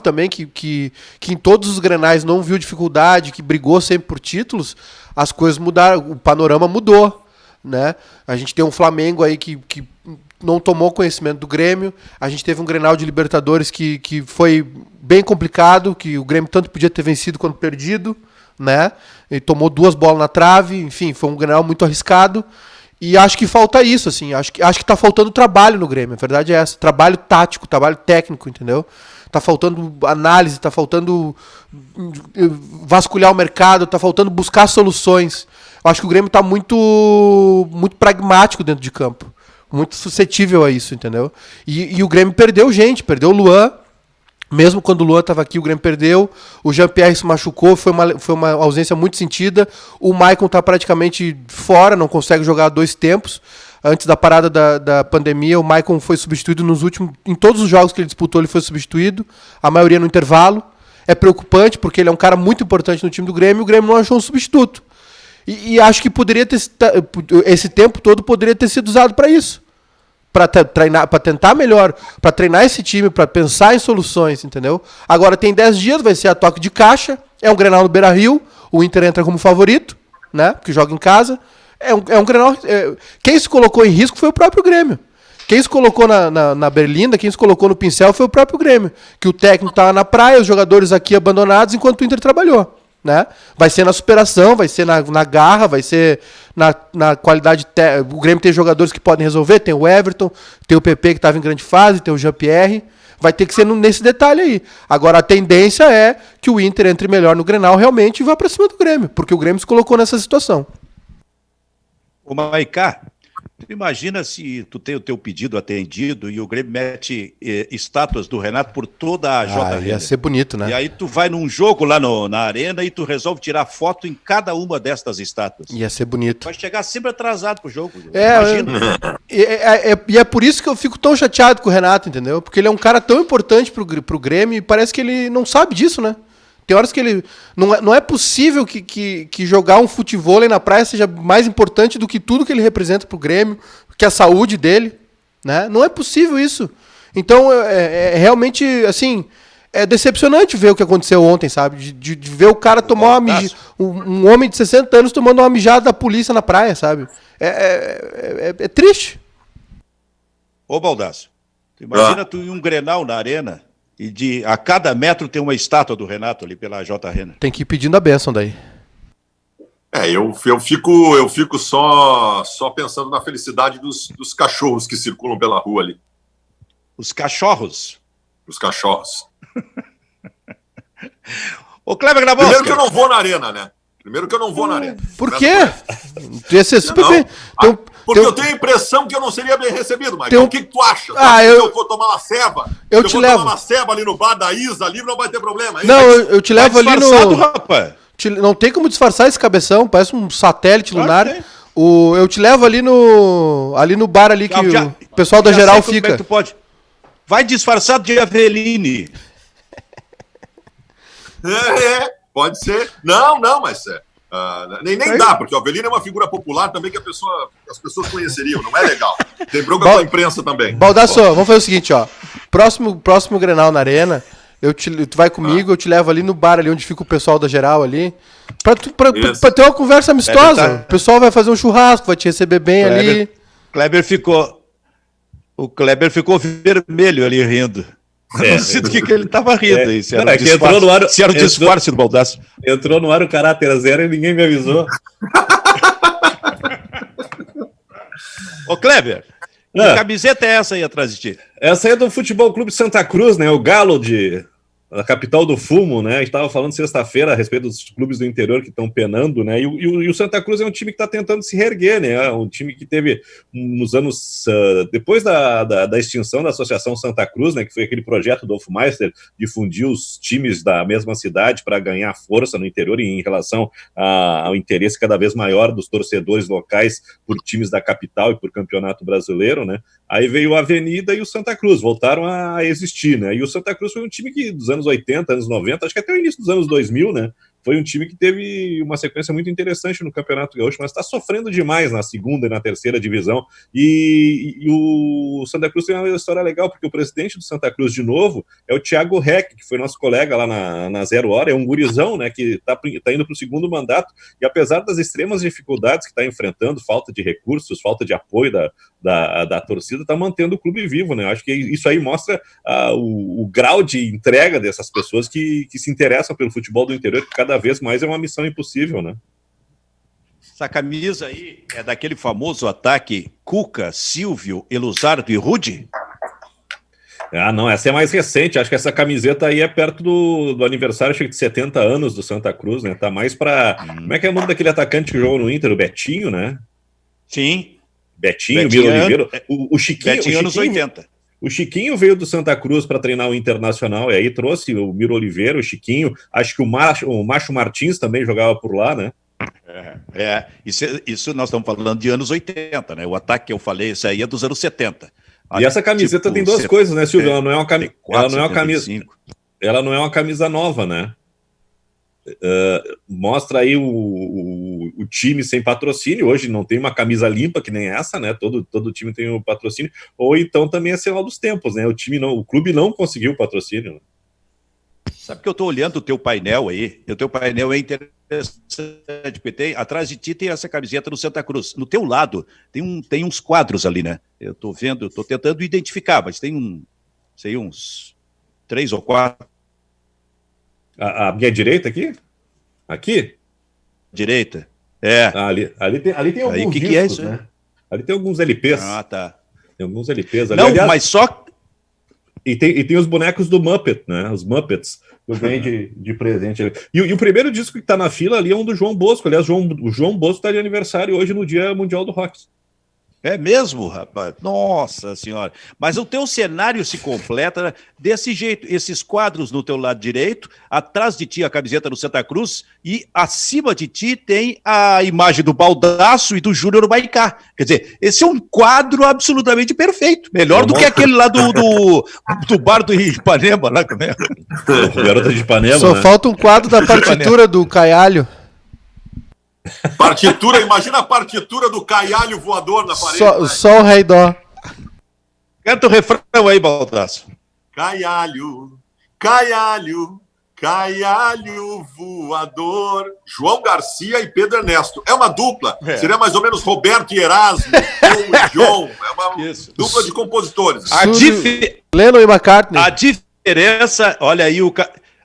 também, que em todos os Grenais não viu dificuldade, que brigou sempre por títulos, as coisas mudaram, o panorama mudou, né? A gente tem um Flamengo aí que não tomou conhecimento do Grêmio, a gente teve um Grenal de Libertadores que foi bem complicado, que o Grêmio tanto podia ter vencido quanto perdido, né? Ele tomou 2 bolas na trave, enfim, foi um Grenal muito arriscado. E acho que falta isso, assim. Acho que tá faltando trabalho no Grêmio. A verdade é essa. Trabalho tático, trabalho técnico, entendeu? Tá faltando análise, tá faltando vasculhar o mercado, tá faltando buscar soluções. Eu acho que o Grêmio tá muito pragmático dentro de campo. Muito suscetível a isso, entendeu? E o Grêmio perdeu gente, perdeu o Luan. Mesmo quando o Luan estava aqui, o Grêmio perdeu. O Jean-Pierre se machucou, foi uma ausência muito sentida. O Maicon está praticamente fora, não consegue jogar 2 tempos. Antes da parada da pandemia, o Maicon foi substituído em todos os jogos que ele disputou, ele foi substituído. A maioria no intervalo. É preocupante, porque ele é um cara muito importante no time do Grêmio e o Grêmio não achou um substituto. E acho que poderia ter, esse tempo todo poderia ter sido usado para isso. Para treinar, para tentar melhor, para treinar esse time, para pensar em soluções, entendeu? Agora tem 10 dias, vai ser a toque de caixa, é um Grenal no Beira-Rio, o Inter entra como favorito, né? Porque joga em casa. É um Grenal. Quem se colocou em risco foi o próprio Grêmio. Quem se colocou na Berlinda, quem se colocou no pincel foi o próprio Grêmio. Que o técnico estava na praia, os jogadores aqui abandonados, enquanto o Inter trabalhou. Né? Vai ser na superação, vai ser na garra, vai ser na qualidade. O Grêmio tem jogadores que podem resolver, tem o Everton, tem o PP que estava em grande fase, tem o Jean-Pierre. Vai ter que ser nesse detalhe aí. Agora a tendência é que o Inter entre melhor no Grenal realmente e vá para cima do Grêmio, porque o Grêmio se colocou nessa situação. Ô Maicá, imagina se tu tem o teu pedido atendido e o Grêmio mete estátuas do Renato por toda a J. Ia ser bonito, né? E aí tu vai num jogo lá na arena e tu resolve tirar foto em cada uma destas estátuas. Ia ser bonito. Vai chegar sempre atrasado pro jogo. Imagina. E é por isso que eu fico tão chateado com o Renato, entendeu? Porque ele é um cara tão importante pro Grêmio e parece que ele não sabe disso, né? Tem horas que ele... Não é possível que jogar um futevôlei na praia seja mais importante do que tudo que ele representa pro Grêmio, que a saúde dele, né? Não é possível isso. Então, realmente, assim, é decepcionante ver o que aconteceu ontem, sabe? De ver o cara tomar uma mijada... Um homem de 60 anos tomando uma mijada da polícia na praia, sabe? É triste. Ô, Baldasso, imagina tu em um Grenal na arena... E a cada metro tem uma estátua do Renato ali pela J. Renner. Tem que ir pedindo a bênção daí. Eu fico só pensando na felicidade dos cachorros que circulam pela rua ali. Os cachorros? Os cachorros. Ô, Kleber Grabowska. Primeiro que eu não vou na arena, né? Por quê? Tu ia ser super bem. Porque eu tenho a impressão que eu não seria bem recebido, mas o que tu acha? Ah, se eu for tomar uma ceva, eu te levo. Tomar uma ceva ali no bar da Isa, ali não vai ter problema. Não, eu te levo ali no... rapaz. Não tem como disfarçar esse cabeção, parece um satélite lunar. Eu te levo ali no bar ali que o pessoal da geral fica. Como é que tu pode? Vai disfarçado de Aveline. Pode ser. Não, mas nem dá, porque o Avelino é uma figura popular também que as pessoas conheceriam, não é legal. Tem bronca com a imprensa também. Baldasso, vamos fazer o seguinte, ó. Próximo Grenal na Arena, tu vai comigo, eu te levo ali no bar ali onde fica o pessoal da geral ali, pra ter uma conversa amistosa. O pessoal vai fazer um churrasco, vai te receber bem ali. O Kleber ficou vermelho ali rindo. Não sei do que ele estava rindo aí. Se era o disfarce do Baldasso. Entrou no ar o caráter zero e ninguém me avisou. Ô, Kleber, que camiseta é essa aí atrás de ti? Essa aí é do Futebol Clube Santa Cruz, né? O Galo da capital do fumo, né? A gente estava falando sexta-feira a respeito dos clubes do interior que estão penando, né? E o Santa Cruz é um time que está tentando se reerguer, né? Um time que teve nos anos depois da extinção da Associação Santa Cruz, né? Que foi aquele projeto do Hofmeister de fundir os times da mesma cidade para ganhar força no interior em relação ao interesse cada vez maior dos torcedores locais por times da capital e por campeonato brasileiro, né? Aí veio a Avenida e o Santa Cruz, voltaram a existir, né? E o Santa Cruz foi um time que dos anos 80, anos 90, acho que até o início dos anos 2000, né? Foi um time que teve uma sequência muito interessante no Campeonato Gaúcho, mas está sofrendo demais na segunda e na terceira divisão. E o Santa Cruz tem uma história legal, porque o presidente do Santa Cruz, de novo, é o Thiago Reck, que foi nosso colega lá na Zero Hora, é um gurizão, né, que tá indo para o segundo mandato, e apesar das extremas dificuldades que está enfrentando, falta de recursos, falta de apoio da torcida, está mantendo o clube vivo, né? Acho que isso aí mostra o grau de entrega dessas pessoas que se interessam pelo futebol do interior, que cada vez mais é uma missão impossível, né? Essa camisa aí é daquele famoso ataque Cuca, Silvio, Eluzardo e Rude? Ah, não, essa é mais recente. Acho que essa camiseta aí é perto do aniversário, acho que de 70 anos do Santa Cruz, né? Tá mais pra... Como é que é o nome daquele atacante que jogou no Inter? O Betinho, né? Sim. Betinho, Miro Oliveira. O Chiquinho... Betinho, anos 80. O Chiquinho veio do Santa Cruz para treinar o Internacional, e aí trouxe o Miro Oliveira, o Chiquinho, acho que o Macho Martins também jogava por lá, né? Isso nós estamos falando de anos 80, né? O ataque que eu falei, isso aí é dos anos 70. E essa camiseta tem duas coisas, né, Silvio? Ela não é uma ela não é uma camisa nova, né? Mostra aí o time sem patrocínio. Hoje não tem uma camisa limpa que nem essa, né? Todo time tem um patrocínio. Ou então também é sinal dos tempos, né? O clube não conseguiu o patrocínio. Né? Sabe que eu estou olhando o teu painel aí? O teu painel é interessante, porque atrás de ti tem essa camiseta do Santa Cruz. No teu lado tem uns quadros ali, né? Eu estou vendo, estou tentando identificar, mas tem uns 3 ou 4. A minha direita aqui? Aqui? Direita? É. Ali tem alguns aí, discos, que é isso, né? Ali tem alguns LPs. Ah, tá. Tem alguns LPs ali. Não, aliás, mas só... E tem os bonecos do Muppet, né? Os Muppets que eu ganhei de presente ali. E o primeiro disco que tá na fila ali é um do João Bosco. Aliás, o João Bosco tá de aniversário hoje no Dia Mundial do Rock. É mesmo, rapaz? Nossa senhora. Mas o teu cenário se completa desse jeito. Esses quadros no teu lado direito, atrás de ti a camiseta do Santa Cruz e acima de ti tem a imagem do Baldasso e do Júnior Maicá. Quer dizer, esse é um quadro absolutamente perfeito. Melhor do que aquele lá do bar do Ipanema. Lá, como é? Garota de Ipanema. Só falta um quadro da partitura do Caialho. Partitura, imagina a partitura do Caialho voador na parede. Só o rei dó. Canta o refrão aí, Baldasso. Caialho, Caialho, Caialho voador. João Garcia e Pedro Ernesto. É uma dupla. Seria mais ou menos Roberto e Erasmo, Paul e John. É uma dupla de compositores. Lennon e McCartney. A diferença, olha aí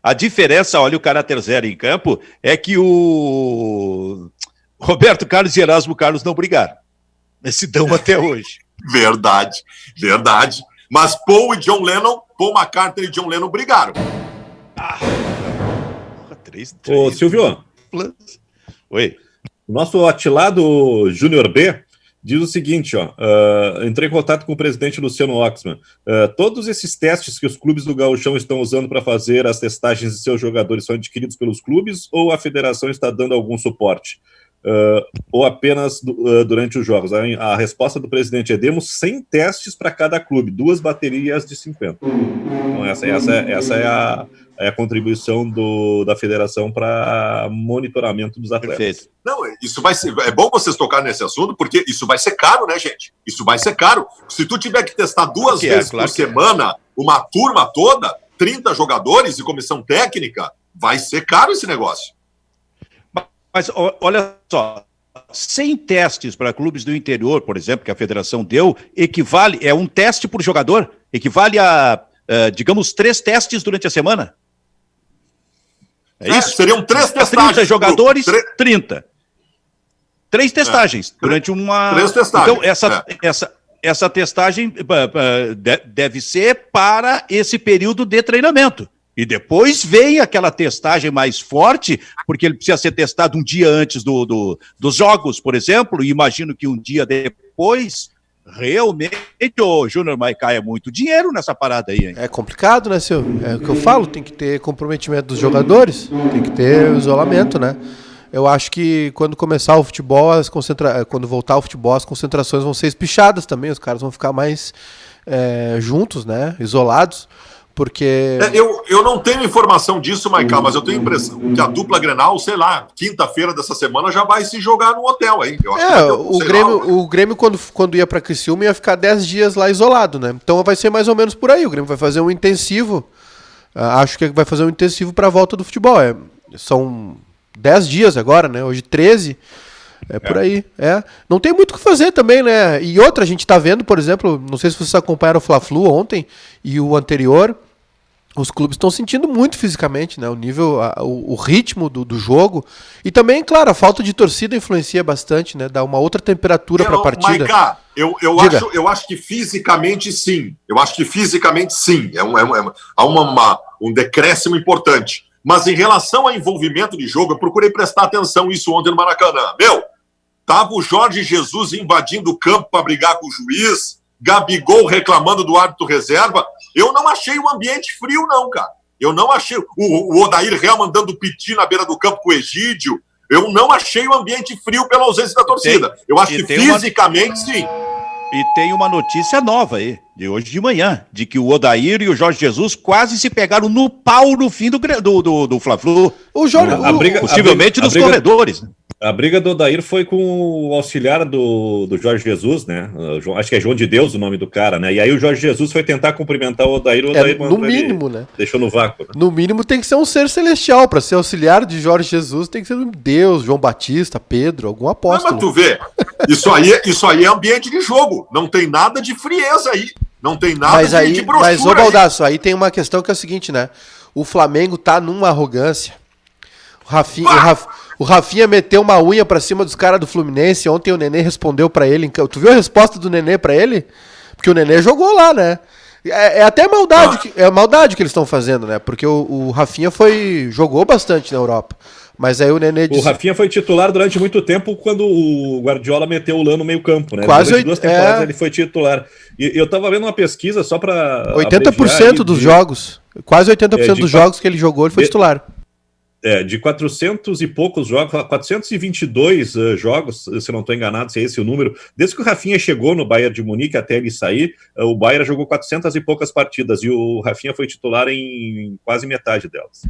A diferença, olha o caráter zero em campo, é que o Roberto Carlos e Erasmo Carlos não brigaram. Se dão até hoje. Verdade. Mas Paul e John Lennon, Paul McCartney e John Lennon brigaram. Ô, Silvio. Oi. O nosso atilado Júnior B diz o seguinte, ó, entrei em contato com o presidente Luciano Oxman. Todos esses testes que os clubes do Gauchão estão usando para fazer as testagens de seus jogadores são adquiridos pelos clubes ou a federação está dando algum suporte? Ou apenas durante os jogos? A resposta do presidente é: demos 100 testes para cada clube, 2 baterias de 50. Então essa é a contribuição da federação para monitoramento dos atletas. Perfeito. Não, isso vai ser. É bom vocês tocarem nesse assunto, porque isso vai ser caro, né, gente? Isso vai ser caro. Se tu tiver que testar 2 vezes por semana, uma turma toda, 30 jogadores e comissão técnica, vai ser caro esse negócio. Mas olha só, 100 testes para clubes do interior, por exemplo, que a federação deu, é um teste por jogador, equivale a, digamos, 3 testes durante a semana. É isso? Seriam 3 testagens. 30 jogadores, 30. 3 testagens durante uma... 3 testagens. Então, essa testagem deve ser para esse período de treinamento. E depois vem aquela testagem mais forte, porque ele precisa ser testado um dia antes dos jogos, por exemplo, e imagino que um dia depois, realmente, o Júnior Maicá é muito dinheiro nessa parada aí, hein? É complicado, né, Silvio? É o que eu falo, tem que ter comprometimento dos jogadores, tem que ter isolamento, né? Eu acho que quando começar o futebol, quando voltar ao futebol, as concentrações vão ser espichadas também, os caras vão ficar mais juntos, né, isolados. Porque... Eu não tenho informação disso, Maicá, mas eu tenho a impressão que a dupla Grenal, sei lá, quinta-feira dessa semana já vai se jogar no hotel aí. O Grêmio quando ia para Criciúma ia ficar 10 dias lá isolado, né? Então vai ser mais ou menos por aí. O Grêmio vai fazer um intensivo, acho que vai fazer um intensivo para a volta do futebol. São 10 dias agora, né? Hoje 13. Por aí, Não tem muito o que fazer também, né? E outra, a gente tá vendo, por exemplo, não sei se vocês acompanharam o Fla-Flu ontem e o anterior, os clubes estão sentindo muito fisicamente, né? O nível, o ritmo do jogo. E também, claro, a falta de torcida influencia bastante, né? Dá uma outra temperatura para a partida. Maicá, eu acho que fisicamente sim. Eu acho que fisicamente sim. Há um decréscimo importante. Mas em relação ao envolvimento de jogo, eu procurei prestar atenção nisso ontem no Maracanã. Tava o Jorge Jesus invadindo o campo para brigar com o juiz, Gabigol reclamando do árbitro reserva. Eu não achei o ambiente frio, não, cara. Eu não achei. O Odair Helman dando piti na beira do campo com o Egídio. Eu não achei o ambiente frio pela ausência da torcida. Eu acho que fisicamente, sim. E tem uma notícia nova aí, de hoje de manhã, de que o Odair e o Jorge Jesus quase se pegaram no pau no fim do Fla-Flu. Possivelmente nos corredores. A briga do Odair foi com o auxiliar do Jorge Jesus, né? Acho que é João de Deus o nome do cara, né? E aí o Jorge Jesus foi tentar cumprimentar o Odair no mínimo, né? Deixou no vácuo. Né? No mínimo tem que ser um ser celestial. Para ser auxiliar de Jorge Jesus tem que ser um Deus, João Batista, Pedro, algum apóstolo. Mas tu vê, isso aí é ambiente de jogo. Não tem nada de frieza aí. Não tem nada de broxura. Mas, ô Baldasso, aí tem uma questão que é o seguinte, né? O Flamengo tá numa arrogância. O Rafinha meteu uma unha pra cima dos caras do Fluminense. Ontem o Nenê respondeu pra ele. Tu viu a resposta do Nenê pra ele? Porque o Nenê jogou lá, né? É até maldade, maldade que eles estão fazendo, né? Porque o Rafinha jogou bastante na Europa. Mas aí o Nenê disse... O Rafinha foi titular durante muito tempo quando o Guardiola meteu o Lã no meio campo, né? Quase durante 2 temporadas ele foi titular. E eu tava vendo uma pesquisa só para 80% dos jogos. Quase 80% dos jogos que ele jogou, ele foi titular. De 400 e poucos jogos, 422 jogos, se eu não estou enganado, se é esse o número. Desde que o Rafinha chegou no Bayern de Munique até ele sair, o Bayern jogou 400 e poucas partidas e o Rafinha foi titular em quase metade delas.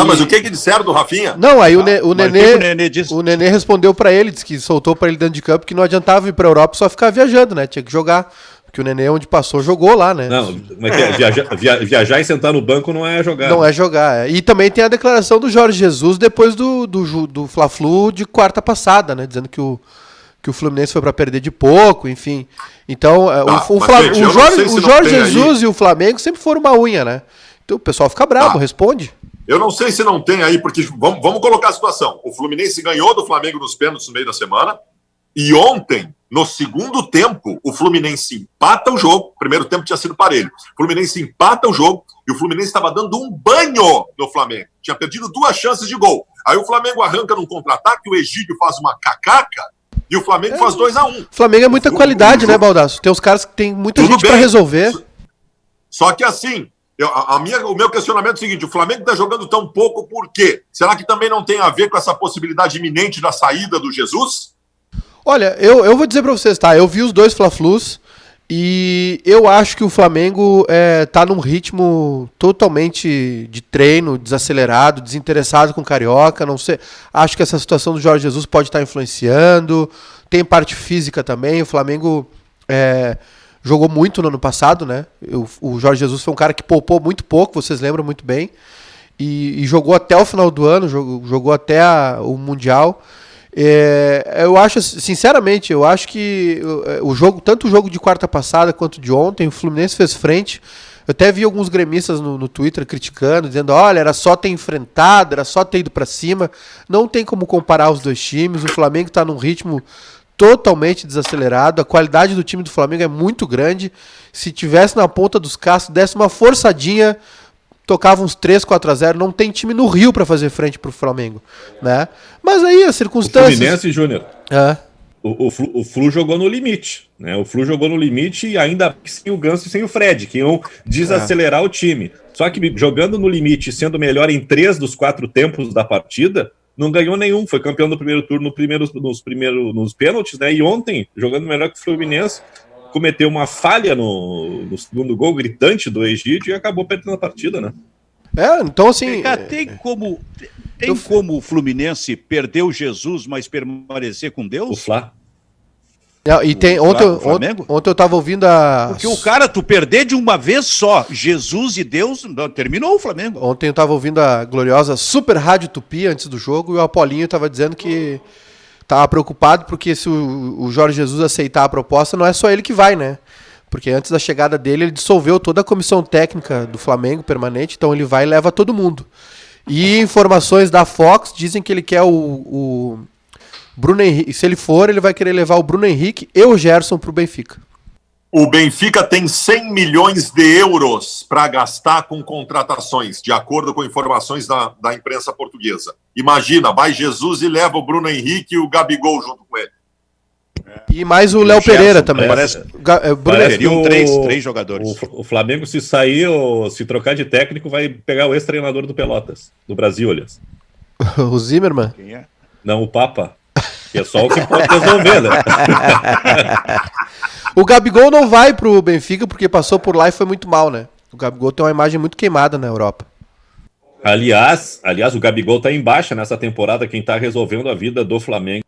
Mas o que disseram do Rafinha? Não, aí o Nenê respondeu para ele, disse que soltou para ele dentro de campo que não adiantava ir para a Europa só ficar viajando, né? Tinha que jogar. Porque o Nenê, onde passou, jogou lá, né? Não, mas viajar e sentar no banco não é jogar. Não é jogar. E também tem a declaração do Jorge Jesus depois do Fla-Flu de quarta passada, né? Dizendo que o Fluminense foi para perder de pouco, enfim. Então, o Jorge Jesus e o Flamengo sempre foram uma unha, né? Então o pessoal fica bravo, responde. Eu não sei se não tem aí, porque vamos colocar a situação. O Fluminense ganhou do Flamengo nos pênaltis no meio da semana. E ontem, no segundo tempo, o Fluminense empata o jogo. O primeiro tempo tinha sido parelho. O Fluminense empata o jogo e o Fluminense estava dando um banho no Flamengo. Tinha perdido 2 chances de gol. Aí o Flamengo arranca num contra-ataque, o Egídio faz uma cacaca E o Flamengo faz 2-1. O Flamengo é muita qualidade, né, Baldasso? Tem os caras que tem muita gente pra resolver. Só que assim, o meu questionamento é o seguinte: o Flamengo está jogando tão pouco por quê? Será que também não tem a ver com essa possibilidade iminente da saída do Jesus? Olha, eu vou dizer pra vocês, tá? Eu vi os dois Fla-Flus e eu acho que o Flamengo tá num ritmo totalmente de treino, desacelerado, desinteressado com o Carioca, não sei. Acho que essa situação do Jorge Jesus pode estar influenciando. Tem parte física também. O Flamengo jogou muito no ano passado, né? O Jorge Jesus foi um cara que poupou muito pouco, vocês lembram muito bem. E jogou até o final do ano, jogou até o Mundial. Eu acho, sinceramente, eu acho que tanto o jogo de quarta passada quanto de ontem, o Fluminense fez frente. Eu até vi alguns gremistas no Twitter criticando, dizendo, olha, era só ter enfrentado, era só ter ido pra cima. Não tem como comparar os dois times. O Flamengo tá num ritmo totalmente desacelerado. A qualidade do time do Flamengo é muito grande. Se tivesse na ponta dos cascos, desse uma forçadinha, tocava uns 3-4-0, não tem time no Rio para fazer frente pro Flamengo, né? Mas aí as circunstâncias... O Fluminense, Júnior, o Flu jogou no limite, né? O Flu jogou no limite e ainda sem o Ganso e sem o Fred, que iam desacelerar o time. Só que jogando no limite, sendo melhor em 3 dos 4 tempos da partida, não ganhou nenhum, foi campeão do primeiro turno nos pênaltis, né? E ontem, jogando melhor que o Fluminense, cometeu uma falha no segundo gol gritante do Egídio e acabou perdendo a partida, né? Então assim... Tem como o Fluminense perder o Jesus, mas permanecer com Deus? O Fla. E tem, ontem eu tava ouvindo Porque o cara, tu perder de uma vez só, Jesus e Deus, terminou o Flamengo. Ontem eu tava ouvindo a gloriosa Super Rádio Tupi antes do jogo e o Apolinho tava dizendo que tava preocupado porque se o Jorge Jesus aceitar a proposta, não é só ele que vai, né? Porque antes da chegada dele, ele dissolveu toda a comissão técnica do Flamengo permanente, então ele vai e leva todo mundo. E informações da Fox dizem que ele quer o Bruno Henrique. Se ele for, ele vai querer levar o Bruno Henrique e o Gerson pro Benfica. O Benfica tem 100 milhões de euros para gastar com contratações, de acordo com informações da imprensa portuguesa. Imagina, vai Jesus e leva o Bruno Henrique e o Gabigol junto com ele. E mais o Léo Pereira também. Parece teriam três jogadores. O Flamengo, se sair ou se trocar de técnico, vai pegar o ex-treinador do Pelotas, do Brasil, aliás. O Zimmermann? Quem é? Não, o Papa. Que é só o que pode resolver, né? O Gabigol não vai pro Benfica porque passou por lá e foi muito mal, né? O Gabigol tem uma imagem muito queimada na Europa. Aliás, o Gabigol tá em baixa nessa temporada. Quem tá resolvendo a vida do Flamengo.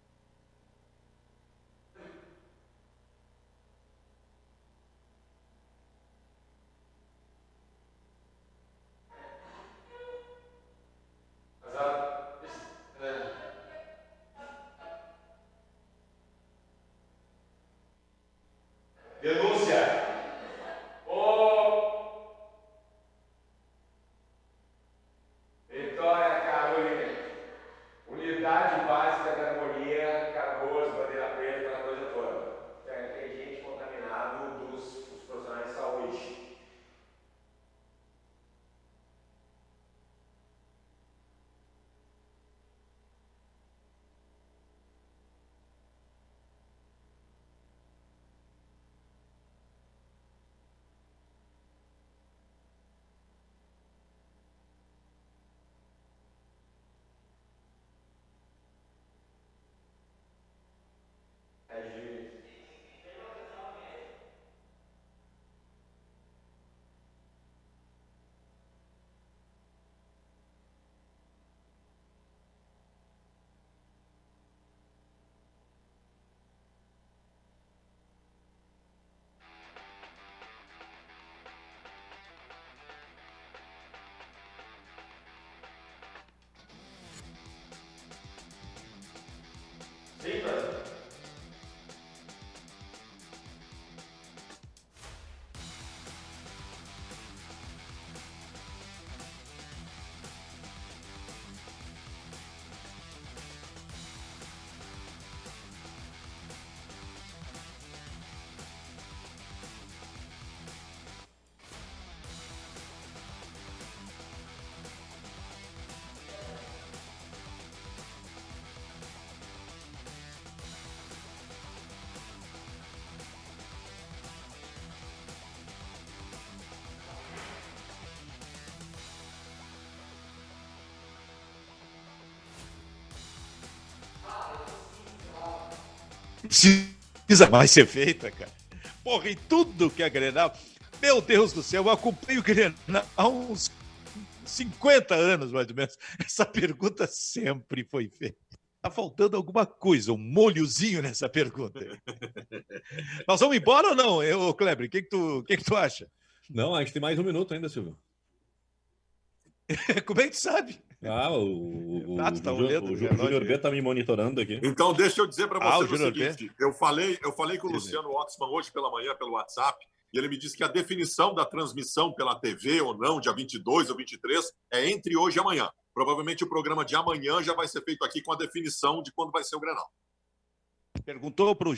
Denúncia. Vitória Carolina. Unidade básica da harmonia precisa mais ser feita, cara. Porra, em tudo que é Grenal. Meu Deus do céu, eu acompanho o Grenal há uns 50 anos, mais ou menos. Essa pergunta sempre foi feita. Tá faltando alguma coisa, um molhozinho nessa pergunta. Nós vamos embora ou não? Kleber, o que tu acha? Não, a gente tem mais 1 minuto ainda, Silvio. Como é que tu sabe? O Júnior B tá me monitorando aqui. Então, deixa eu dizer para você o Júnior seguinte. Eu falei com o Luciano Oxman hoje pela manhã pelo WhatsApp, e ele me disse que a definição da transmissão pela TV ou não, dia 22 ou 23, é entre hoje e amanhã. Provavelmente o programa de amanhã já vai ser feito aqui com a definição de quando vai ser o Grenal. Perguntou pro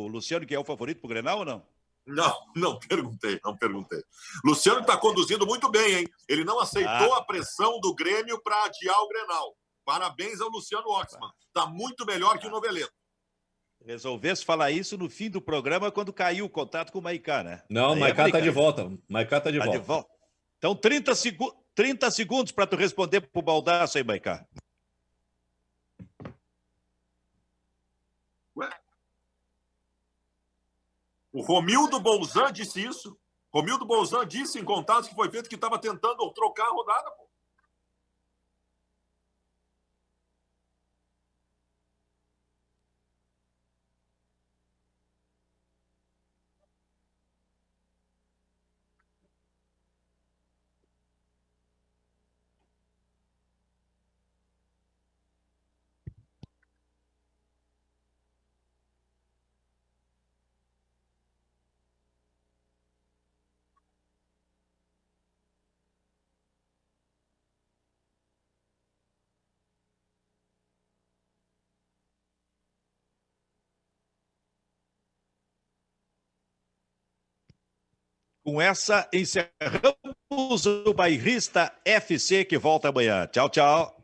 Luciano que é o favorito pro Grenal ou não? Não perguntei. Luciano está conduzindo muito bem, hein? Ele não aceitou a pressão do Grêmio para adiar o Grenal. Parabéns ao Luciano Oxman. Está muito melhor que o Noveleto. Resolvesse falar isso no fim do programa, quando caiu o contato com o Maicá, né? Não, o Maicá tá de volta. Maicá tá de volta. Então, 30 segundos para tu responder pro Baldasso aí, Maicá. Ué? O Romildo Bolzan disse isso. Romildo Bolzan disse em contatos que foi feito que estava tentando trocar a rodada, pô. Com essa, encerramos o Bairrista FC, que volta amanhã. Tchau, tchau.